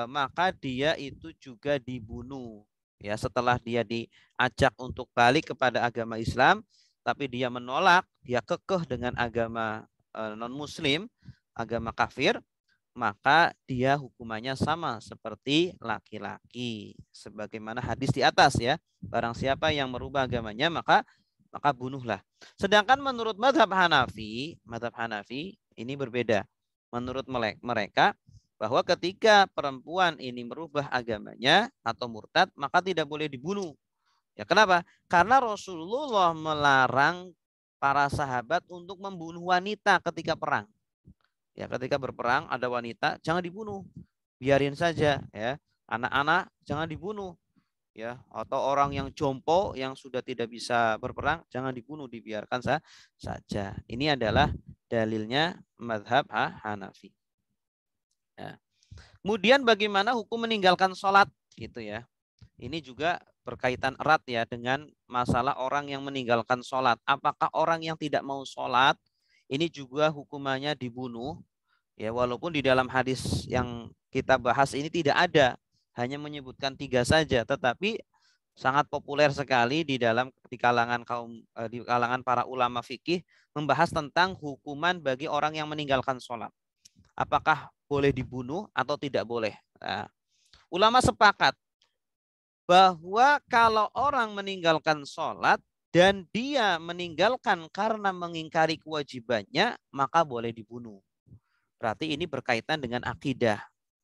maka dia itu juga dibunuh. Ya, setelah dia diajak untuk balik kepada agama Islam, tapi dia menolak, dia kekeh dengan agama non-Muslim, agama kafir, maka dia hukumannya sama seperti laki-laki. Sebagaimana hadis di atas ya, barang siapa yang merubah agamanya maka bunuhlah. Sedangkan menurut madhab Hanafi ini berbeda. Menurut mereka bahwa ketika perempuan ini merubah agamanya atau murtad, maka tidak boleh dibunuh. Ya, kenapa? Karena Rasulullah melarang para sahabat untuk membunuh wanita ketika perang. Ya, ketika berperang ada wanita, jangan dibunuh. Biarin saja ya. Anak-anak jangan dibunuh. Ya, atau orang yang jompo yang sudah tidak bisa berperang jangan dibunuh, dibiarkan saja. Ini adalah dalilnya mazhab Hanafi. Ya. Kemudian bagaimana hukum meninggalkan sholat gitu ya. Ini juga berkaitan erat ya dengan masalah orang yang meninggalkan sholat. Apakah orang yang tidak mau sholat ini juga hukumannya dibunuh? Ya, walaupun di dalam hadis yang kita bahas ini tidak ada, hanya menyebutkan 3 saja, tetapi sangat populer sekali di kalangan para ulama fikih membahas tentang hukuman bagi orang yang meninggalkan sholat. Apakah boleh dibunuh atau tidak boleh? Nah, ulama sepakat bahwa kalau orang meninggalkan sholat dan dia meninggalkan karena mengingkari kewajibannya, maka boleh dibunuh. Berarti ini berkaitan dengan akidah.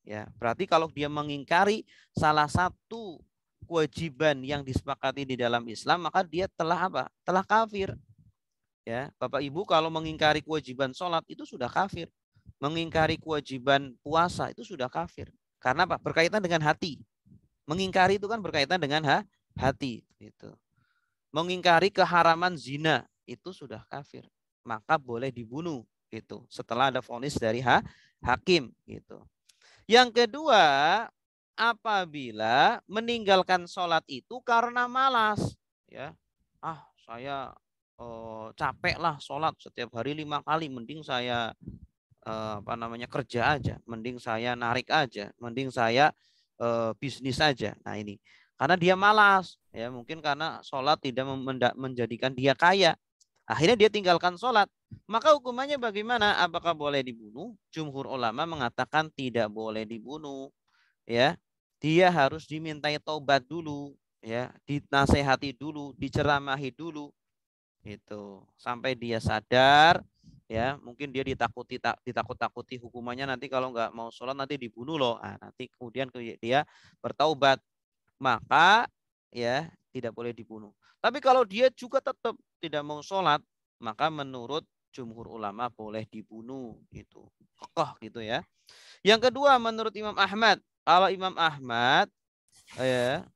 Ya, berarti kalau dia mengingkari salah satu kewajiban yang disepakati di dalam Islam, maka dia telah apa? Telah kafir. Ya, Bapak Ibu kalau mengingkari kewajiban sholat itu sudah kafir. Mengingkari kewajiban puasa itu sudah kafir. Karena apa? Berkaitan dengan hati. Mengingkari itu kan berkaitan dengan hati. Gitu. Mengingkari keharaman zina itu sudah kafir. Maka boleh dibunuh. Gitu. Setelah ada vonis dari hakim. Gitu. Yang kedua, apabila meninggalkan sholat itu karena malas. Ya, saya capek lah sholat setiap hari 5 kali. Mending saya kerja aja, mending saya narik aja, mending saya bisnis aja. Nah ini karena dia malas, ya mungkin karena sholat tidak menjadikan dia kaya, akhirnya dia tinggalkan sholat. Maka hukumannya bagaimana? Apakah boleh dibunuh? Jumhur ulama mengatakan tidak boleh dibunuh, ya. Dia harus dimintai taubat dulu, ya, dinasehati dulu, diceramahi dulu, itu sampai dia sadar. Ya, mungkin dia ditakut-takuti hukumannya nanti kalau nggak mau sholat nanti dibunuh loh. Nah, nanti kemudian dia bertaubat, maka ya tidak boleh dibunuh. Tapi kalau dia juga tetap tidak mau sholat, maka menurut jumhur ulama boleh dibunuh, itu kokoh gitu ya. Yang kedua menurut Imam Ahmad, kalau Imam Ahmad ya,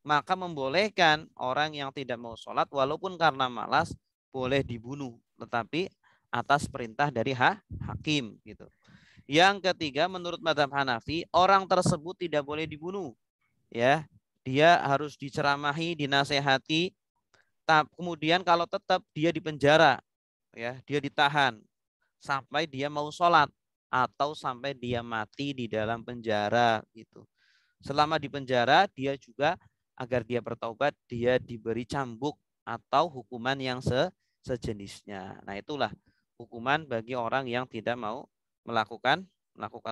maka membolehkan orang yang tidak mau sholat walaupun karena malas boleh dibunuh, tetapi atas perintah dari hakim gitu. Yang ketiga menurut mazhab Hanafi, orang tersebut tidak boleh dibunuh, ya. Dia harus diceramahi, dinasehati. Kemudian kalau tetap dia dipenjara, ya, dia ditahan sampai dia mau sholat atau sampai dia mati di dalam penjara gitu. Selama di penjara dia juga agar dia bertaubat, dia diberi cambuk atau hukuman yang sejenisnya. Nah, itulah hukuman bagi orang yang tidak mau melakukan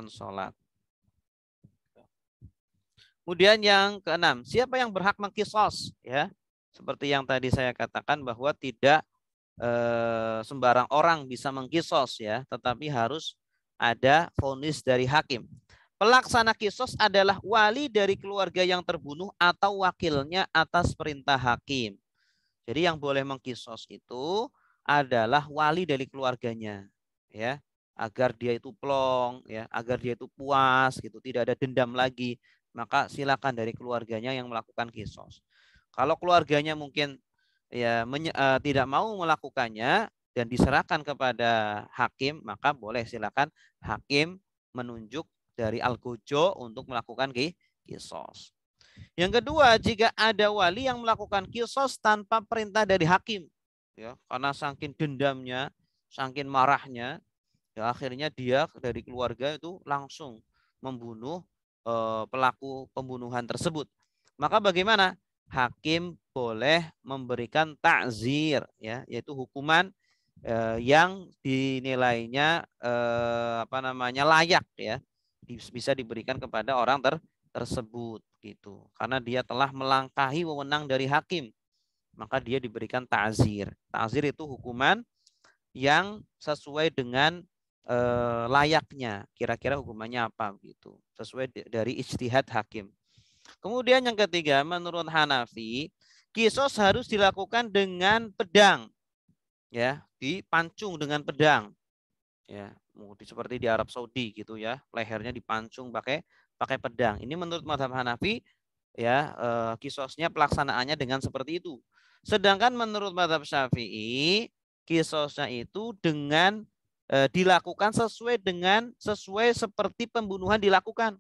sholat. Kemudian yang keenam, siapa yang berhak mengkisos? Ya, seperti yang tadi saya katakan bahwa tidak sembarang orang bisa mengkisos ya, tetapi harus ada vonis dari hakim. Pelaksana kisos adalah wali dari keluarga yang terbunuh atau wakilnya atas perintah hakim. Jadi yang boleh mengkisos itu adalah wali dari keluarganya, ya, agar dia itu plong, ya, agar dia itu puas, gitu, tidak ada dendam lagi. Maka silakan dari keluarganya yang melakukan kisos. Kalau keluarganya mungkin tidak mau melakukannya dan diserahkan kepada hakim, maka boleh silakan hakim menunjuk dari al-gojo untuk melakukan kisos. Yang kedua, jika ada wali yang melakukan kisos tanpa perintah dari hakim, ya, karena saking dendamnya, saking marahnya, ya, akhirnya dia dari keluarga itu langsung membunuh pelaku pembunuhan tersebut. Maka bagaimana? Hakim boleh memberikan takzir, ya, yaitu hukuman yang dinilainya layak, ya, bisa diberikan kepada orang tersebut gitu. Karena dia telah melangkahi wewenang dari hakim, maka dia diberikan ta'zir. Ta'zir itu hukuman yang sesuai dengan layaknya. Kira-kira hukumannya apa gitu. Sesuai dari ijtihad hakim. Kemudian yang ketiga, menurut Hanafi, kisos harus dilakukan dengan pedang, ya, dipancung dengan pedang, ya, seperti di Arab Saudi gitu, ya, lehernya dipancung pakai pedang. Ini menurut mazhab Hanafi, ya, kisosnya pelaksanaannya dengan seperti itu. Sedangkan menurut mazhab Syafi'i, kisosnya itu dengan dilakukan sesuai seperti pembunuhan dilakukan,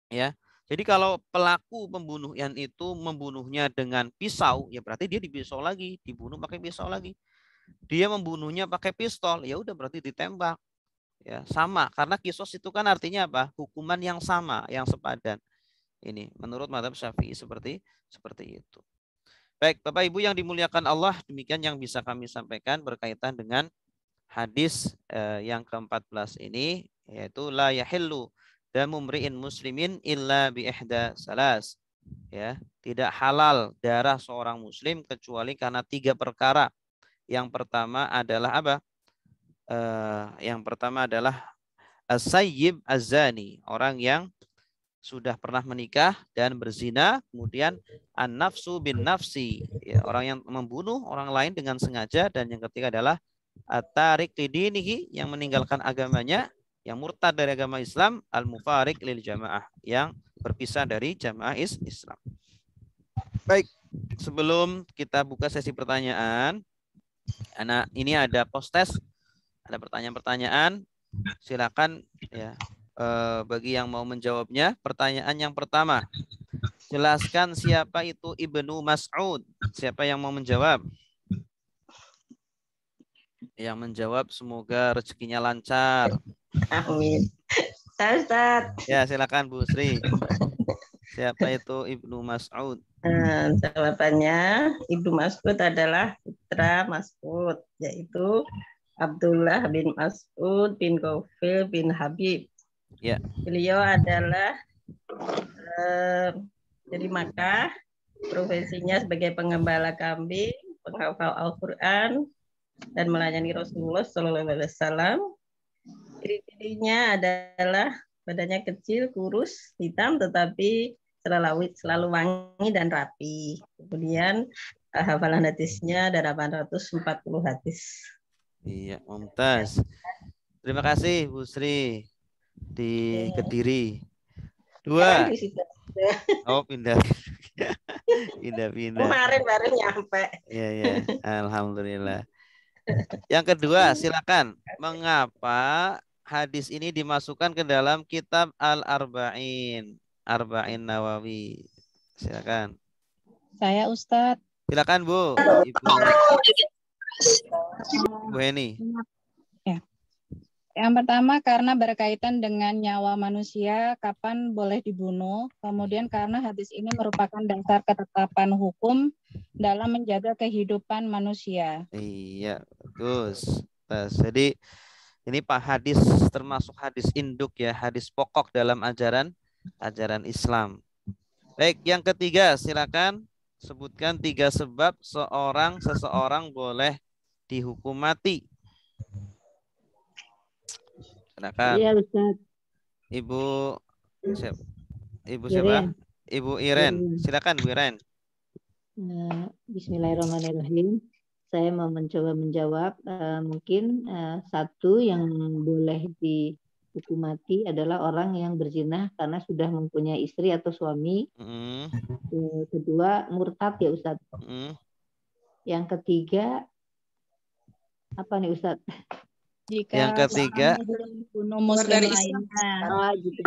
ya. Jadi kalau pelaku pembunuhan itu membunuhnya dengan pisau, ya berarti dia dipisau lagi, dibunuh pakai pisau lagi. Dia membunuhnya pakai pistol, ya udah berarti ditembak. Ya, sama, karena kisos itu kan artinya apa? Hukuman yang sama, yang sepadan. Ini menurut mazhab Syafi'i seperti itu. Baik, Bapak Ibu yang dimuliakan Allah, demikian yang bisa kami sampaikan berkaitan dengan hadis yang ke-14 ini, yaitu la yahillu damu mri'in muslimin illa bi ihda salas. Ya, tidak halal darah seorang muslim kecuali karena 3 perkara. Yang pertama adalah apa? Yang pertama adalah as-sayyib az-zani, orang yang sudah pernah menikah dan berzina. Kemudian an-nafsu bin nafsi, ya, orang yang membunuh orang lain dengan sengaja. Dan yang ketiga adalah at-tarik lidinihi, yang meninggalkan agamanya, yang murtad dari agama Islam, al-mufarik lil jamaah, yang berpisah dari jamaah Islam. Baik, sebelum kita buka sesi pertanyaan, ini ada post test, ada pertanyaan-pertanyaan. Silakan, ya, bagi yang mau menjawabnya. Pertanyaan yang pertama, jelaskan siapa itu Ibnu Mas'ud. Siapa yang mau menjawab? Yang menjawab semoga rezekinya lancar. Amin. Ustaz. Ya, silakan Bu Sri. Siapa itu Ibnu Mas'ud? Jawabannya, Ibnu Mas'ud adalah putra Mas'ud, yaitu Abdullah bin Mas'ud bin Ghaufil bin Habib. Ya. Beliau adalah dari Makkah, profesinya sebagai pengembala kambing, penghafal Al-Quran, dan melayani Rasulullah SAW. Ciri-cirinya adalah badannya kecil, kurus, hitam, tetapi selalu wangi dan rapi. Kemudian hafalan hadisnya ada 840 hadis. Iya, mumtaz. Terima kasih Bu Sri di Kediri. 2. Oh, pindah. Pindah. Kemarin baru nyampe. Iya. Alhamdulillah. Yang kedua, silakan. Mengapa hadis ini dimasukkan ke dalam kitab Al-Arba'in, Arba'in Nawawi? Silakan. Saya Ustadz. Silakan Bu, Ibu Heni. Ya. Yang pertama karena berkaitan dengan nyawa manusia, kapan boleh dibunuh. Kemudian karena hadis ini merupakan dasar ketetapan hukum dalam menjaga kehidupan manusia. Iya, bagus. Jadi ini Pak hadis termasuk hadis induk, ya, hadis pokok dalam ajaran Islam. Baik, yang ketiga, silakan sebutkan 3 sebab seseorang boleh dihukum mati. Silakan. Iya, Ustaz. Ibu siapa? Iren. Ibu Iren. Silakan Bu Iren. Bismillahirrahmanirrahim. Saya mau mencoba menjawab. Mungkin satu yang boleh dihukum mati adalah orang yang berzina karena sudah mempunyai istri atau suami. Kedua, murtad, ya Ustaz. Yang ketiga apa nih Ustadz? Jika Yang ketiga, bunuh muslim dari Islam. lainnya. Gitu.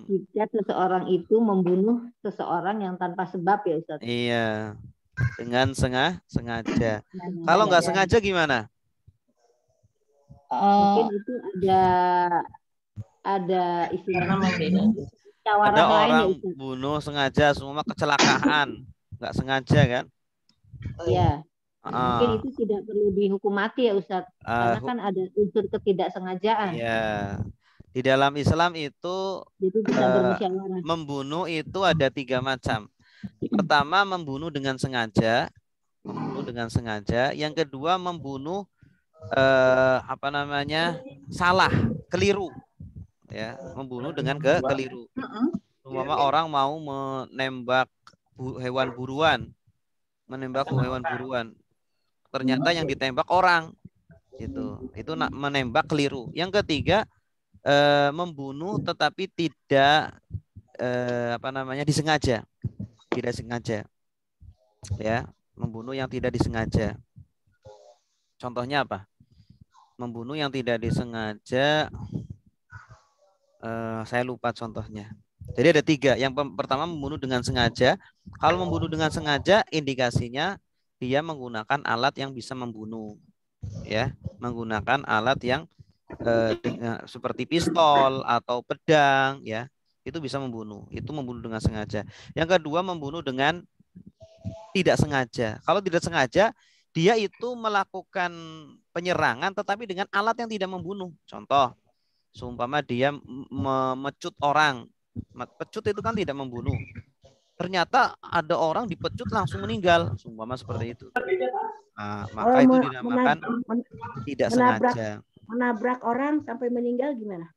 Jika seseorang itu membunuh seseorang yang tanpa sebab ya Ustadz. iya, dengan sengaja. Kalau nggak sengaja gimana? Mungkin itu ada istilah Ada orang bunuh sengaja, semua kecelakaan, nggak sengaja kan? Iya. Mungkin itu tidak perlu dihukum mati ya Ustadz, karena kan ada unsur ketidaksengajaan. Iya. Di dalam Islam itu bisa bermusyawarah. Membunuh itu ada 3 macam. Pertama, membunuh dengan sengaja, Yang kedua, membunuh salah, keliru, ya, membunuh dengan keliru. Umpama orang mau menembak hewan buruan, ternyata yang ditembak orang, gitu. Itu menembak keliru. Yang ketiga, membunuh tetapi tidak disengaja, ya, membunuh yang tidak disengaja. Contohnya apa? Membunuh yang tidak disengaja, saya lupa contohnya. Jadi ada 3. Yang pertama, membunuh dengan sengaja. Kalau membunuh dengan sengaja, indikasinya dia menggunakan alat yang bisa membunuh, ya, menggunakan alat yang seperti pistol atau pedang, ya, itu bisa membunuh. Itu membunuh dengan sengaja. Yang kedua, membunuh dengan tidak sengaja. Kalau tidak sengaja, dia itu melakukan penyerangan tetapi dengan alat yang tidak membunuh. Contoh, seumpama dia memecut orang. Pecut itu kan tidak membunuh. Ternyata ada orang dipecut langsung meninggal, seumpama seperti itu. Nah, maka itu dinamakan tidak sengaja. Menabrak orang sampai meninggal gimana?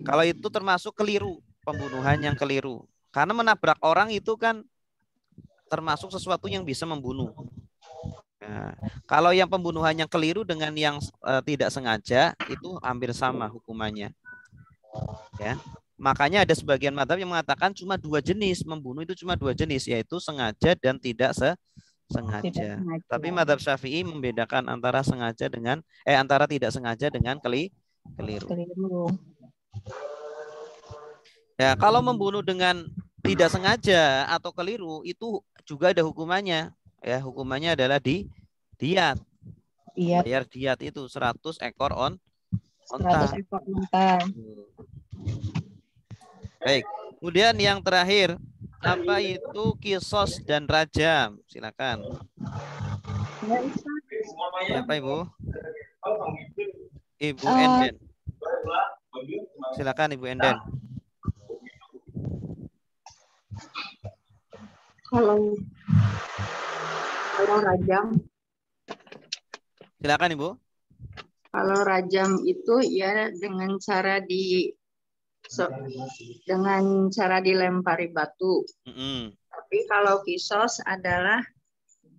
Kalau itu termasuk keliru, pembunuhan yang keliru. Karena menabrak orang itu kan termasuk sesuatu yang bisa membunuh. Nah, kalau yang pembunuhan yang keliru dengan yang tidak sengaja itu hampir sama hukumannya. Ya. Makanya ada sebagian mazhab yang mengatakan cuma 2 jenis, membunuh itu cuma 2 jenis, yaitu sengaja dan tidak sengaja. Tapi mazhab Syafi'i membedakan antara sengaja dengan antara tidak sengaja dengan keliru. Ya, kalau membunuh dengan tidak sengaja atau keliru itu juga ada hukumannya. Ya, hukumannya adalah diat. Bayar diat itu 100 ekor onta. 100 ekor onta. Baik. Kemudian yang terakhir, apa itu kisos dan rajam? Silakan. Siapa Ibu? Ibu Enden. Silakan Ibu Enden. Kalau rajam. Silakan Ibu. Kalau rajam itu ya dengan cara dilempari batu. Tapi kalau kisos adalah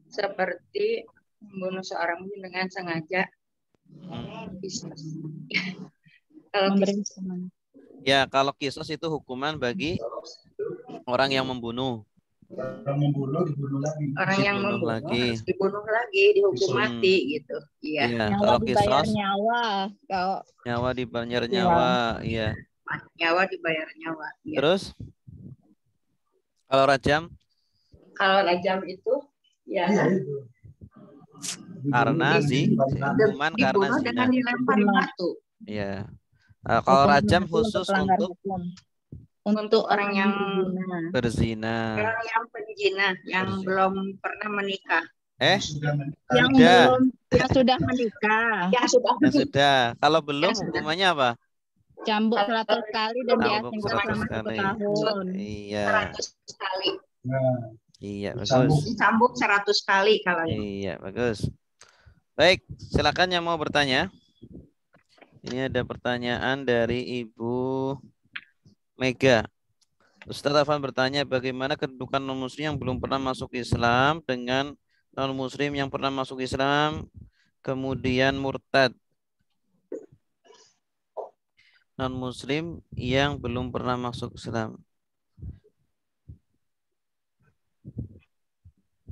seperti membunuh seorang dengan sengaja. Kisos. Ya, kalau kisos itu hukuman bagi orang yang membunuh. Orang yang membunuh harus dibunuh lagi, dihukum mati gitu. Iya. Ya, nyawa kalau dibayar kisos nyawa. nyawa dibayar nyawa, iya. Nyawa dibayar nyawa. Iya. Terus kalau rajam? Kalau rajam itu ya karena hukuman karena dibunuh dengan dilempari batu. Iya. Kalau rajam khusus untuk orang yang berzina. Orang yang penzina, yang belum pernah menikah. Yang sudah menikah. Yang sudah. Kalau belum hukumannya apa? Cambuk 100 kali dan diasingkan selama 1 tahun. Iya. 100 kali. Iya, bagus. Dicambuk 100 kali kalau Iya, bagus. Baik, silakan yang mau bertanya. Ini ada pertanyaan dari Ibu Mega. Ustaz Afan bertanya, bagaimana kedudukan non-muslim yang belum pernah masuk Islam dengan non-muslim yang pernah masuk Islam kemudian murtad? Non-muslim yang belum pernah masuk Islam.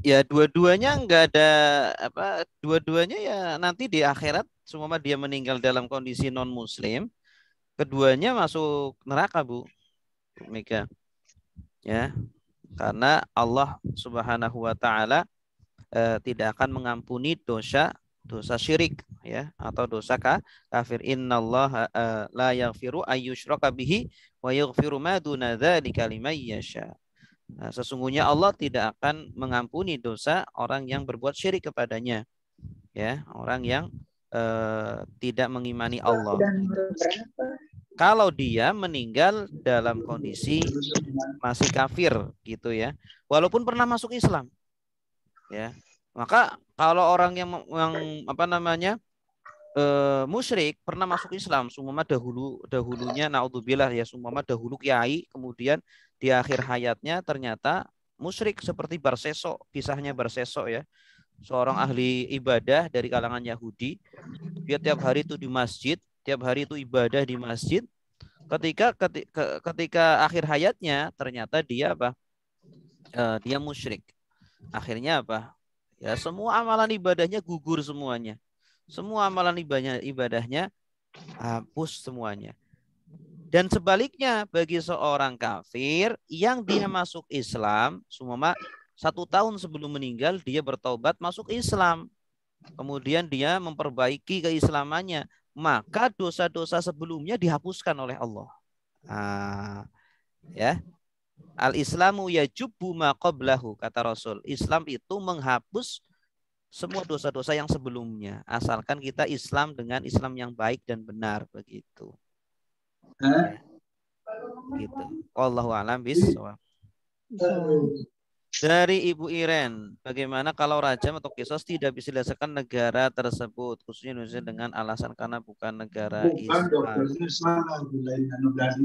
Ya dua-duanya nggak ada apa, dua-duanya ya nanti di akhirat semua dia meninggal dalam kondisi non muslim, keduanya masuk neraka, Bu Mega. Ya, karena Allah Subhanahu wa taala tidak akan mengampuni dosa syirik, ya, atau dosa kafir. Innallaha la yaghfiru ayyushraka bihi wa yaghfiru ma duna dzalika liman yasha. Nah, sesungguhnya Allah tidak akan mengampuni dosa orang yang berbuat syirik kepadanya, ya, orang yang tidak mengimani Allah. Kalau dia meninggal dalam kondisi masih kafir, gitu ya, walaupun pernah masuk Islam, ya, maka kalau orang yang apa namanya musyrik pernah masuk Islam, sumama dahulunya naudzubillah ya, sumama dahulu kiai, kemudian di akhir hayatnya ternyata musyrik seperti Barseso, kisahnya Barseso ya, seorang ahli ibadah dari kalangan Yahudi. Dia tiap hari itu di masjid, tiap hari itu ibadah di masjid. Ketika akhir hayatnya ternyata dia apa? Dia musyrik. Akhirnya apa? Ya semua amalan ibadahnya gugur semuanya. Semua amalan ibadahnya hapus semuanya. Dan sebaliknya bagi seorang kafir yang dia masuk Islam, sumama 1 tahun sebelum meninggal dia bertaubat masuk Islam, kemudian dia memperbaiki keislamannya, maka dosa-dosa sebelumnya dihapuskan oleh Allah. Ya, al-Islamu yajubbu ma qablahu, kata Rasul. Islam itu menghapus semua dosa-dosa yang sebelumnya, asalkan kita Islam dengan Islam yang baik dan benar, begitu. Ya. Gitu. Wallahu a'lam bishawab. Dari Ibu Iren, bagaimana kalau rajam atau kisos tidak bisa dilaksanakan negara tersebut, khususnya Indonesia, dengan alasan karena bukan negara Islam?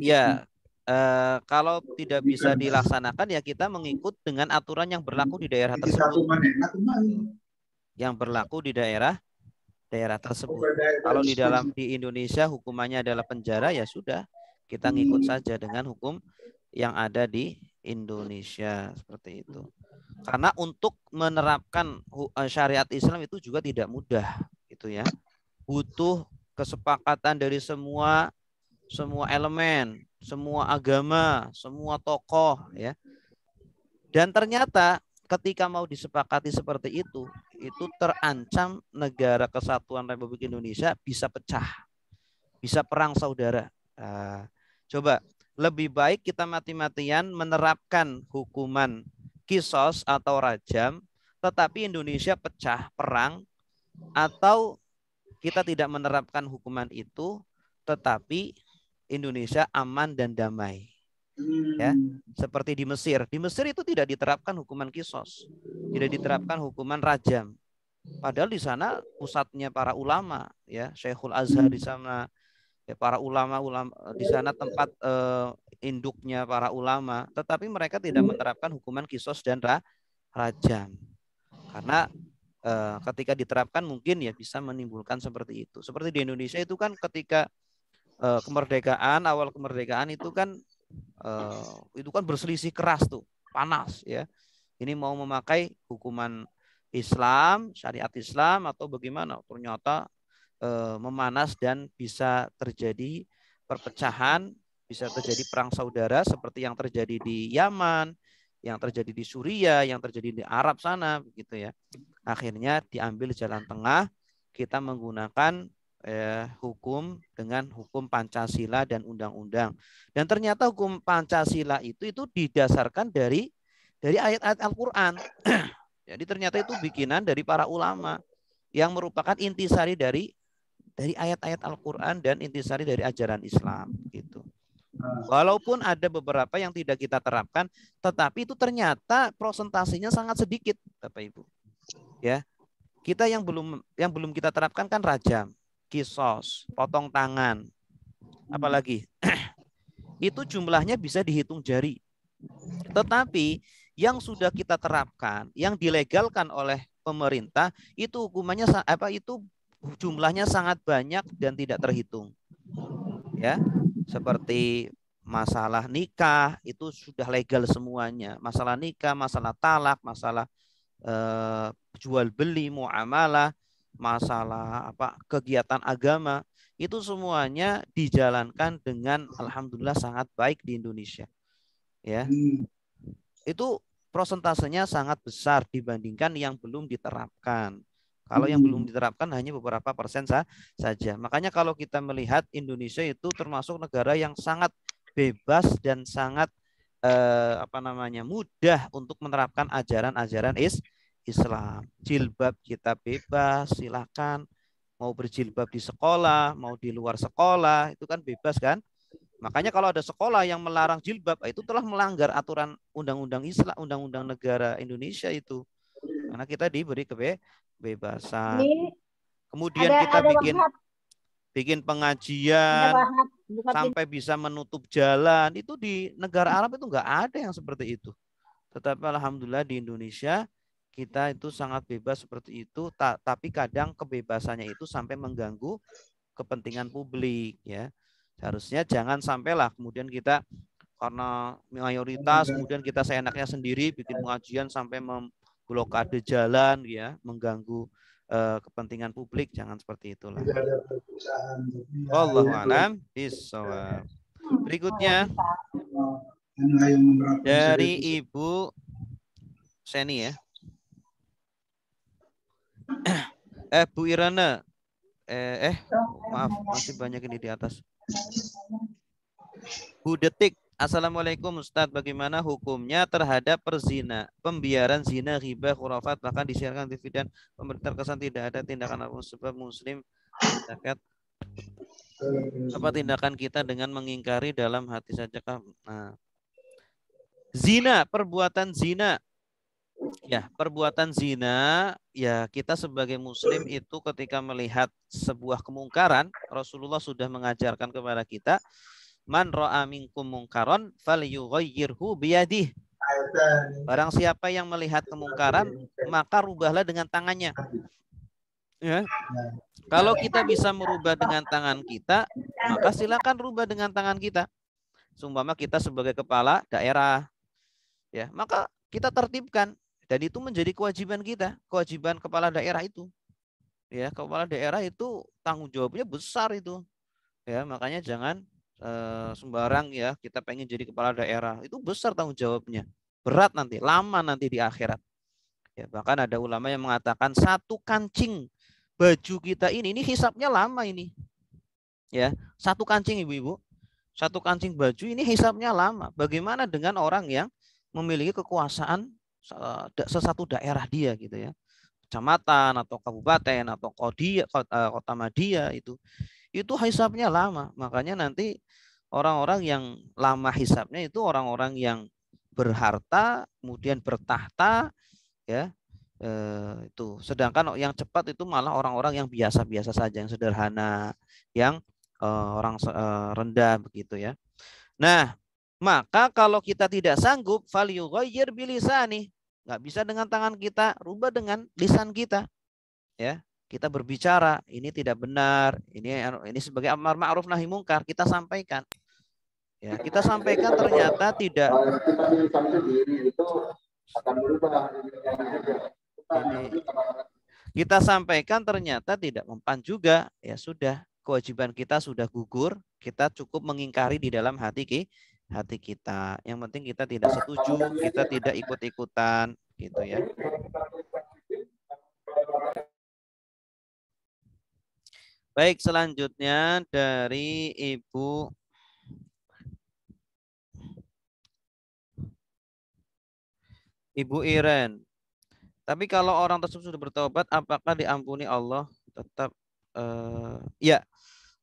Ya, kalau tidak bisa dilaksanakan ya kita mengikut dengan aturan yang berlaku di daerah tersebut. Yang berlaku di daerah tersebut. Kalau di Indonesia hukumannya adalah penjara, ya sudah, kita ngikut saja dengan hukum yang ada di Indonesia, seperti itu. Karena untuk menerapkan syariat Islam itu juga tidak mudah, gitu ya. Butuh kesepakatan dari semua elemen, semua agama, semua tokoh, ya. Dan ternyata ketika mau disepakati seperti itu terancam negara kesatuan Republik Indonesia bisa pecah, bisa perang saudara. Coba lebih baik kita mati-matian menerapkan hukuman kisos atau rajam, tetapi Indonesia pecah perang, atau kita tidak menerapkan hukuman itu, tetapi Indonesia aman dan damai. Ya, seperti di Mesir. Di Mesir itu tidak diterapkan hukuman kisos, tidak diterapkan hukuman rajam. Padahal di sana pusatnya para ulama, ya, Syekhul Azhar di sana, ya, para ulama di sana tempat induknya para ulama, tetapi mereka tidak menerapkan hukuman kisos dan rajam. Karena ketika diterapkan mungkin ya bisa menimbulkan seperti itu. Seperti di Indonesia itu kan ketika awal kemerdekaan itu kan berselisih keras tuh, panas ya. Ini mau memakai hukuman Islam, syariat Islam atau bagaimana? Ternyata memanas dan bisa terjadi perpecahan, bisa terjadi perang saudara seperti yang terjadi di Yaman, yang terjadi di Suriah, yang terjadi di Arab sana, begitu ya. Akhirnya diambil jalan tengah, kita menggunakan hukum dengan hukum Pancasila dan undang-undang. Dan ternyata hukum Pancasila itu didasarkan dari ayat-ayat Al-Qur'an. Jadi ternyata itu bikinan dari para ulama yang merupakan intisari dari ayat-ayat Al-Qur'an dan intisari dari ajaran Islam, gitu. Walaupun ada beberapa yang tidak kita terapkan, tetapi itu ternyata prosentasinya sangat sedikit, Bapak Ibu. Ya. Kita yang belum kita terapkan kan rajam, kisos, potong tangan, apalagi itu jumlahnya bisa dihitung jari. Tetapi yang sudah kita terapkan, yang dilegalkan oleh pemerintah, itu hukumannya itu jumlahnya sangat banyak dan tidak terhitung. Ya, seperti masalah nikah itu sudah legal semuanya. Masalah nikah, masalah talak, masalah jual beli, muamalah, masalah apa kegiatan agama, itu semuanya dijalankan dengan alhamdulillah sangat baik di Indonesia. Ya. Itu prosentasenya sangat besar dibandingkan yang belum diterapkan. Kalau yang belum diterapkan hanya beberapa persen saja. Makanya kalau kita melihat Indonesia itu termasuk negara yang sangat bebas dan sangat mudah untuk menerapkan ajaran-ajaran Islam. Jilbab kita bebas, silakan. Mau berjilbab di sekolah, mau di luar sekolah, itu kan bebas kan? Makanya kalau ada sekolah yang melarang jilbab, itu telah melanggar aturan undang-undang Islam, undang-undang negara Indonesia itu. Karena kita diberi kebebasan. Kemudian kita bikin pengajian sampai bisa menutup jalan. Itu di negara Arab itu nggak ada yang seperti itu. Tetapi alhamdulillah di Indonesia kita itu sangat bebas seperti itu. Tapi kadang kebebasannya itu sampai mengganggu kepentingan publik, ya. Harusnya jangan sampailah kemudian kita karena mayoritas kemudian kita seenaknya sendiri bikin pengajian sampai memblokade jalan, ya, mengganggu kepentingan publik. Jangan seperti itulah. Wallahu a'lam bishawab. Berikutnya dari Ibu Seni, ya. Bu Irana. Maaf, masih banyak ini di atas. Bu Detik, Assalamualaikum Ustadz, bagaimana hukumnya terhadap pembiaran zina, ghibah, khurafat, bahkan disiarkan TV dan pemerintah kesan tidak ada tindakan apapun sebab muslim zakat. Apa tindakan kita dengan mengingkari dalam hati saja? Nah. Zina, perbuatan zina. Ya, perbuatan zina, ya kita sebagai muslim itu ketika melihat sebuah kemungkaran, Rasulullah sudah mengajarkan kepada kita, man ra'a minkum mungkaron falyughayyirhu biyadihi. Barang siapa yang melihat kemungkaran, maka rubahlah dengan tangannya. Ya. Kalau kita bisa merubah dengan tangan kita, maka silakan rubah dengan tangan kita. Seumpama kita sebagai kepala daerah, ya, maka kita tertibkan. Dan itu menjadi kewajiban kita, kewajiban kepala daerah itu. Ya, kepala daerah itu tanggung jawabnya besar itu. Ya, makanya jangan sembarang, ya, kita pengen jadi kepala daerah. Itu besar tanggung jawabnya. Berat nanti, lama nanti di akhirat. Ya, bahkan ada ulama yang mengatakan satu kancing baju kita ini hisapnya lama ini. Ya, satu kancing ibu-ibu. Satu kancing baju ini hisapnya lama. Bagaimana dengan orang yang memiliki kekuasaan sesuatu daerah dia, gitu ya, kecamatan atau kabupaten atau kota Madia, itu hisapnya lama. Makanya nanti orang-orang yang lama hisapnya itu orang-orang yang berharta kemudian bertahta, ya, itu. Sedangkan yang cepat itu malah orang-orang yang biasa-biasa saja, yang sederhana, yang orang rendah begitu, ya. Nah, maka kalau kita tidak sanggup, falyughayyir bilisani, nggak bisa dengan tangan kita, rubah dengan lisan kita. Ya, kita berbicara, ini tidak benar, ini sebagai amar ma'ruf nahi mungkar, kita sampaikan. Ya, kita sampaikan ternyata tidak. Kita sampaikan ternyata tidak mempan juga, ya sudah, kewajiban kita sudah gugur, kita cukup mengingkari di dalam hati kita. Yang penting kita tidak setuju, kita tidak ikut-ikutan, gitu ya. Baik, selanjutnya dari Ibu Iren. Tapi kalau orang tersebut sudah bertobat, apakah diampuni Allah? Tetap ya.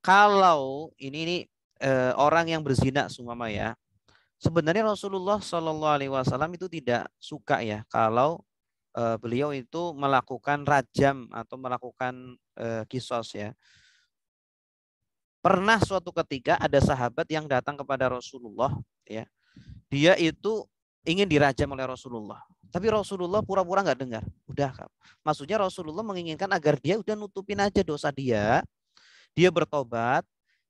Kalau ini orang yang berzina seumpama, ya. Sebenarnya Rasulullah Shallallahu Alaihi Wasallam itu tidak suka, ya, kalau beliau itu melakukan rajam atau melakukan kisos, ya. Pernah suatu ketika ada sahabat yang datang kepada Rasulullah, ya. Dia itu ingin dirajam oleh Rasulullah. Tapi Rasulullah pura-pura nggak dengar. Udah, maksudnya Rasulullah menginginkan agar dia udah nutupin aja dosa dia. Dia bertobat,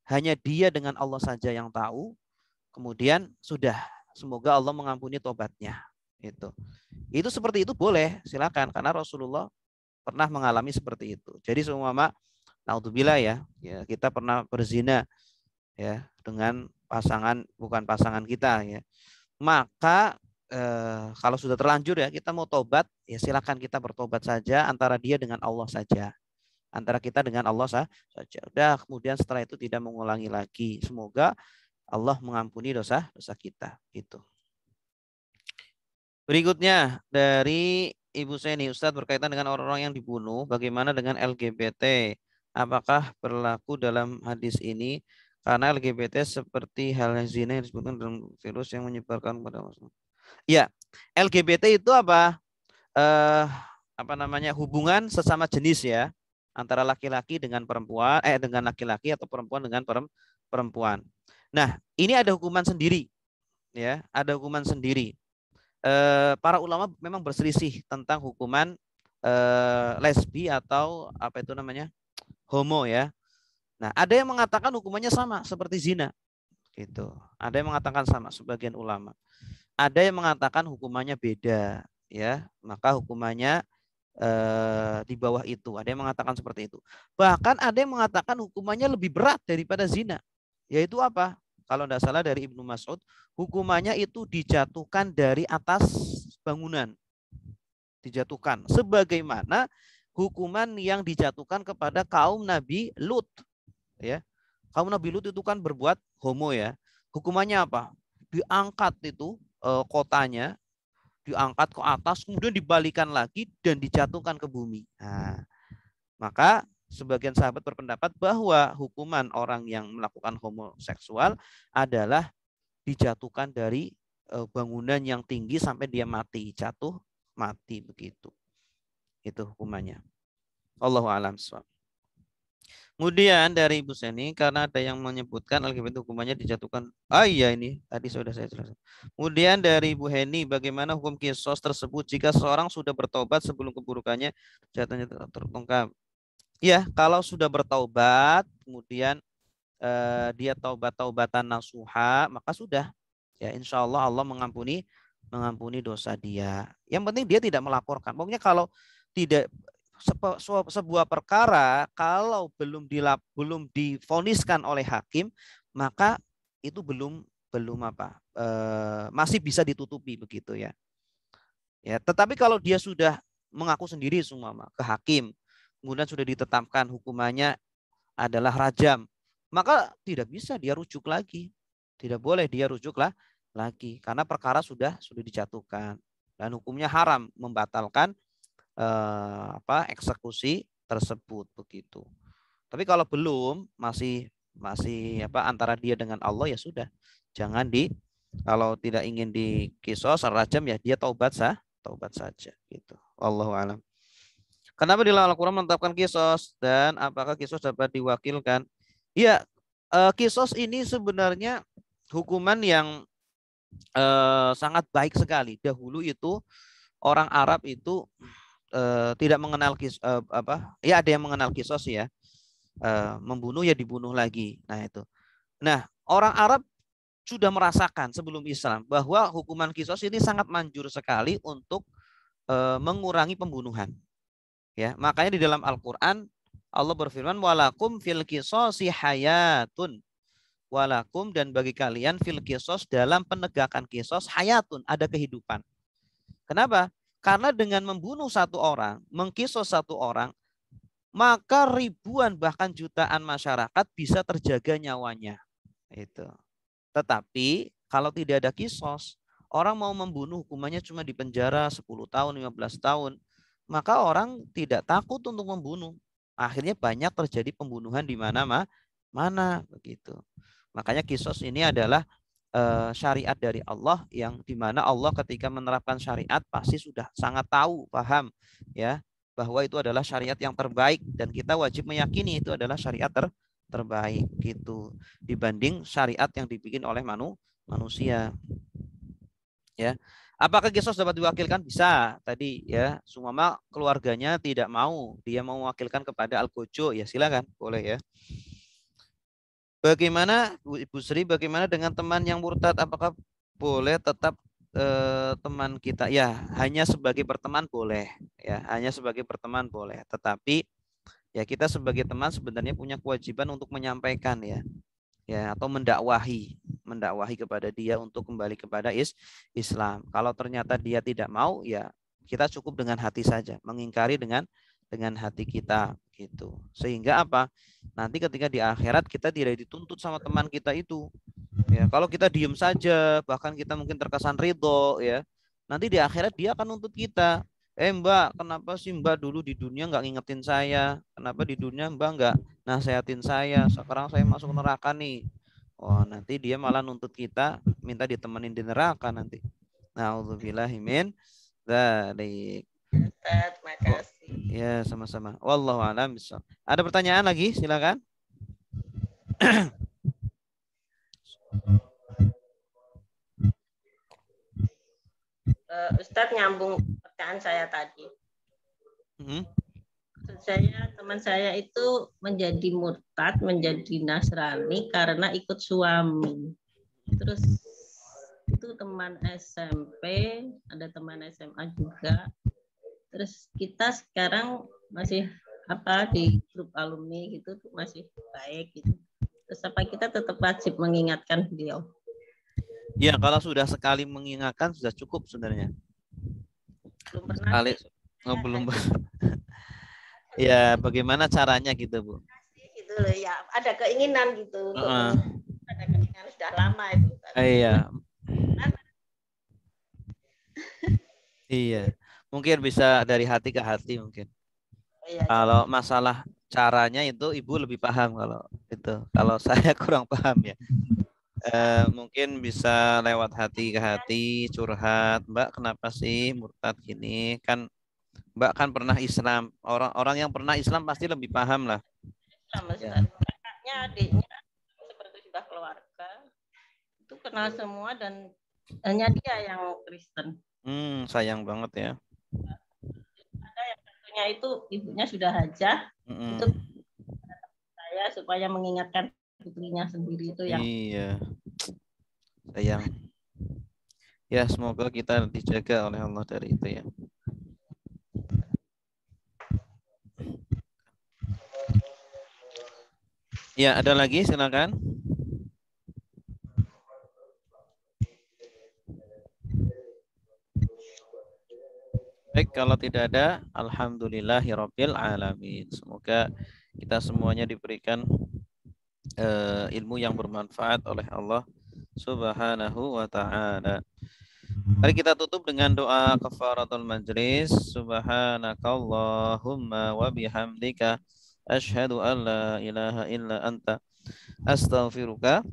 hanya dia dengan Allah saja yang tahu. Kemudian sudah, semoga Allah mengampuni tobatnya. Itu seperti itu boleh, silakan, karena Rasulullah pernah mengalami seperti itu. Jadi seumpama naudzubillah ya, kita pernah berzina ya dengan pasangan bukan pasangan kita ya. Maka kalau sudah terlanjur ya, kita mau tobat ya silakan, kita bertobat saja antara dia dengan Allah saja. Antara kita dengan Allah saja. Udah, kemudian setelah itu tidak mengulangi lagi. Semoga Allah mengampuni dosa-dosa kita gitu. Berikutnya dari Ibu Seni, Ustadz, berkaitan dengan orang-orang yang dibunuh, bagaimana dengan LGBT? Apakah berlaku dalam hadis ini? Karena LGBT seperti halnya zina yang disebutkan dalam virus yang menyebarkan pada manusia. Ya, LGBT itu apa? Hubungan sesama jenis ya, antara laki-laki dengan perempuan, dengan laki-laki atau perempuan dengan perempuan. Nah, ini ada hukuman sendiri, ya, ada hukuman sendiri. Para ulama memang berselisih tentang hukuman lesbi atau apa itu namanya homo ya. Nah, ada yang mengatakan hukumannya sama seperti zina, gitu. Ada yang mengatakan sama, sebagian ulama. Ada yang mengatakan hukumannya beda, ya. Maka hukumannya di bawah itu. Ada yang mengatakan seperti itu. Bahkan ada yang mengatakan hukumannya lebih berat daripada zina, yaitu apa? Kalau tidak salah dari Ibnu Mas'ud, hukumannya itu dijatuhkan dari atas bangunan. Dijatuhkan. Sebagaimana hukuman yang dijatuhkan kepada kaum Nabi Lut. Ya. Kaum Nabi Lut itu kan berbuat homo ya. Hukumannya apa? Diangkat itu kotanya, diangkat ke atas, kemudian dibalikan lagi dan dijatuhkan ke bumi. Nah, maka sebagian sahabat berpendapat bahwa hukuman orang yang melakukan homoseksual adalah dijatuhkan dari bangunan yang tinggi sampai dia mati, jatuh mati begitu. Itu hukumannya. Allahu a'lam bishawab. Kemudian dari Ibu Seni, karena ada yang menyebutkan LGBT hukumannya dijatuhkan. Iya, ini tadi sudah saya jelaskan. Kemudian dari Ibu Heni, bagaimana hukum kisos tersebut jika seseorang sudah bertobat sebelum keburukannya jatuhnya terungkap? Ya, kalau sudah bertaubat, kemudian dia taubat-taubatan nasuha, maka sudah. Ya, insya Allah mengampuni dosa dia. Yang penting dia tidak melaporkan. Pokoknya kalau tidak sebuah perkara kalau belum divoniskan oleh hakim, maka itu belum masih bisa ditutupi begitu ya. Ya, tetapi kalau dia sudah mengaku sendiri semua ke hakim, kemudian sudah ditetapkan hukumannya adalah rajam, maka tidak bisa dia rujuk lagi. Tidak boleh dia rujuk lagi karena perkara sudah dijatuhkan dan hukumnya haram membatalkan eksekusi tersebut begitu. Tapi kalau belum masih antara dia dengan Allah, ya sudah. Jangan kalau tidak ingin dikisos rajam, ya dia taubat saja gitu. Wallahu a'lam. Kenapa di Al-Qur'an menetapkan kisos dan apakah kisos dapat diwakilkan? Ya, kisos ini sebenarnya hukuman yang sangat baik sekali. Dahulu itu orang Arab itu tidak mengenal ada yang mengenal kisos ya, membunuh ya dibunuh lagi. Nah itu. Nah, orang Arab sudah merasakan sebelum Islam bahwa hukuman kisos ini sangat manjur sekali untuk mengurangi pembunuhan. Ya, makanya di dalam Al-Qur'an Allah berfirman walakum fil qisasi hayatun. Walakum, dan bagi kalian, fil qisas, dalam penegakan kisos, hayatun, ada kehidupan. Kenapa? Karena dengan membunuh satu orang, mengkisos satu orang, maka ribuan bahkan jutaan masyarakat bisa terjaga nyawanya. Itu. Tetapi kalau tidak ada kisos, orang mau membunuh hukumannya cuma di penjara 10 tahun, 15 tahun. Maka orang tidak takut untuk membunuh. Akhirnya banyak terjadi pembunuhan di mana begitu. Makanya kisos ini adalah syariat dari Allah yang dimana Allah ketika menerapkan syariat pasti sudah sangat tahu, paham ya bahwa itu adalah syariat yang terbaik dan kita wajib meyakini itu adalah syariat terbaik gitu dibanding syariat yang dibikin oleh manusia ya. Apakah kisos dapat diwakilkan? Bisa. Tadi ya, sumama keluarganya tidak mau, dia mau mewakilkan kepada Al-Gojo, ya silakan, boleh ya. Bagaimana Ibu Sri, bagaimana dengan teman yang murtad? Apakah boleh tetap teman kita, ya hanya sebagai berteman boleh, ya hanya sebagai berteman boleh. Tetapi ya kita sebagai teman sebenarnya punya kewajiban untuk menyampaikan ya atau mendakwahi kepada dia untuk kembali kepada Islam. Kalau ternyata dia tidak mau, ya kita cukup dengan hati saja, mengingkari dengan hati kita gitu. Sehingga apa? Nanti ketika di akhirat kita tidak dituntut sama teman kita itu. Ya, kalau kita diem saja, bahkan kita mungkin terkesan ridho, ya, nanti di akhirat dia akan nuntut kita. Mbak, kenapa sih Mbak dulu di dunia nggak ngingetin saya? Kenapa di dunia Mbak nggak nasehatin saya? Sekarang saya masuk neraka nih. Oh, nanti dia malah nuntut kita, minta ditemenin di neraka nanti. Nauzubillahi min dzalik. Terima kasih. Ya, sama-sama. Wallahu a'lam bishawab. Ada pertanyaan lagi? Silakan. Ustadz, nyambung pertanyaan saya tadi. Maksud saya, teman saya itu menjadi murtad, menjadi Nasrani karena ikut suami. Terus itu teman SMP, ada teman SMA juga. Terus kita sekarang masih di grup alumni gitu masih baik gitu. Terus apa kita tetap wajib mengingatkan beliau? Ya, kalau sudah sekali mengingatkan sudah cukup sebenarnya. Belum pernah. Belum. Ya, bagaimana caranya gitu, Bu? Gitu loh ya, ada keinginan gitu. Ada keinginan sudah lama itu. Iya. Iya. Mungkin bisa dari hati ke hati mungkin. Iya. Kalau masalah caranya itu Ibu lebih paham kalau itu. Kalau saya kurang paham ya. Mungkin bisa lewat hati ke hati, curhat, Mbak kenapa sih murtad gini, kan Mbak kan pernah Islam, orang yang pernah Islam pasti lebih paham lah. Ya. Kakaknya, adiknya seperti sudah keluarga itu kenal semua dan hanya dia yang Kristen. Sayang banget ya. Ada yang tentunya itu ibunya sudah hajah, itu saya supaya mengingatkan putrinya sendiri itu yang iya, sayang ya, semoga kita dijaga oleh Allah dari itu ya. Ya, ada lagi silakan. Baik, kalau tidak ada, alhamdulillahirabbil alamin. Semoga kita semuanya diberikan ilmu yang bermanfaat oleh Allah Subhanahu wa ta'ala. Mari kita tutup dengan doa kafaratul majlis. Subhanakallahumma wa bihamdika asyhadu an la ilaha illa anta astaghfiruka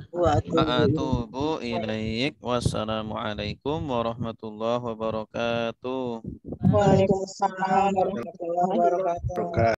wa atubu ilaik. Wassalamualaikum warahmatullahi wabarakatuh. Waalaikumsalam warahmatullahi wabarakatuh.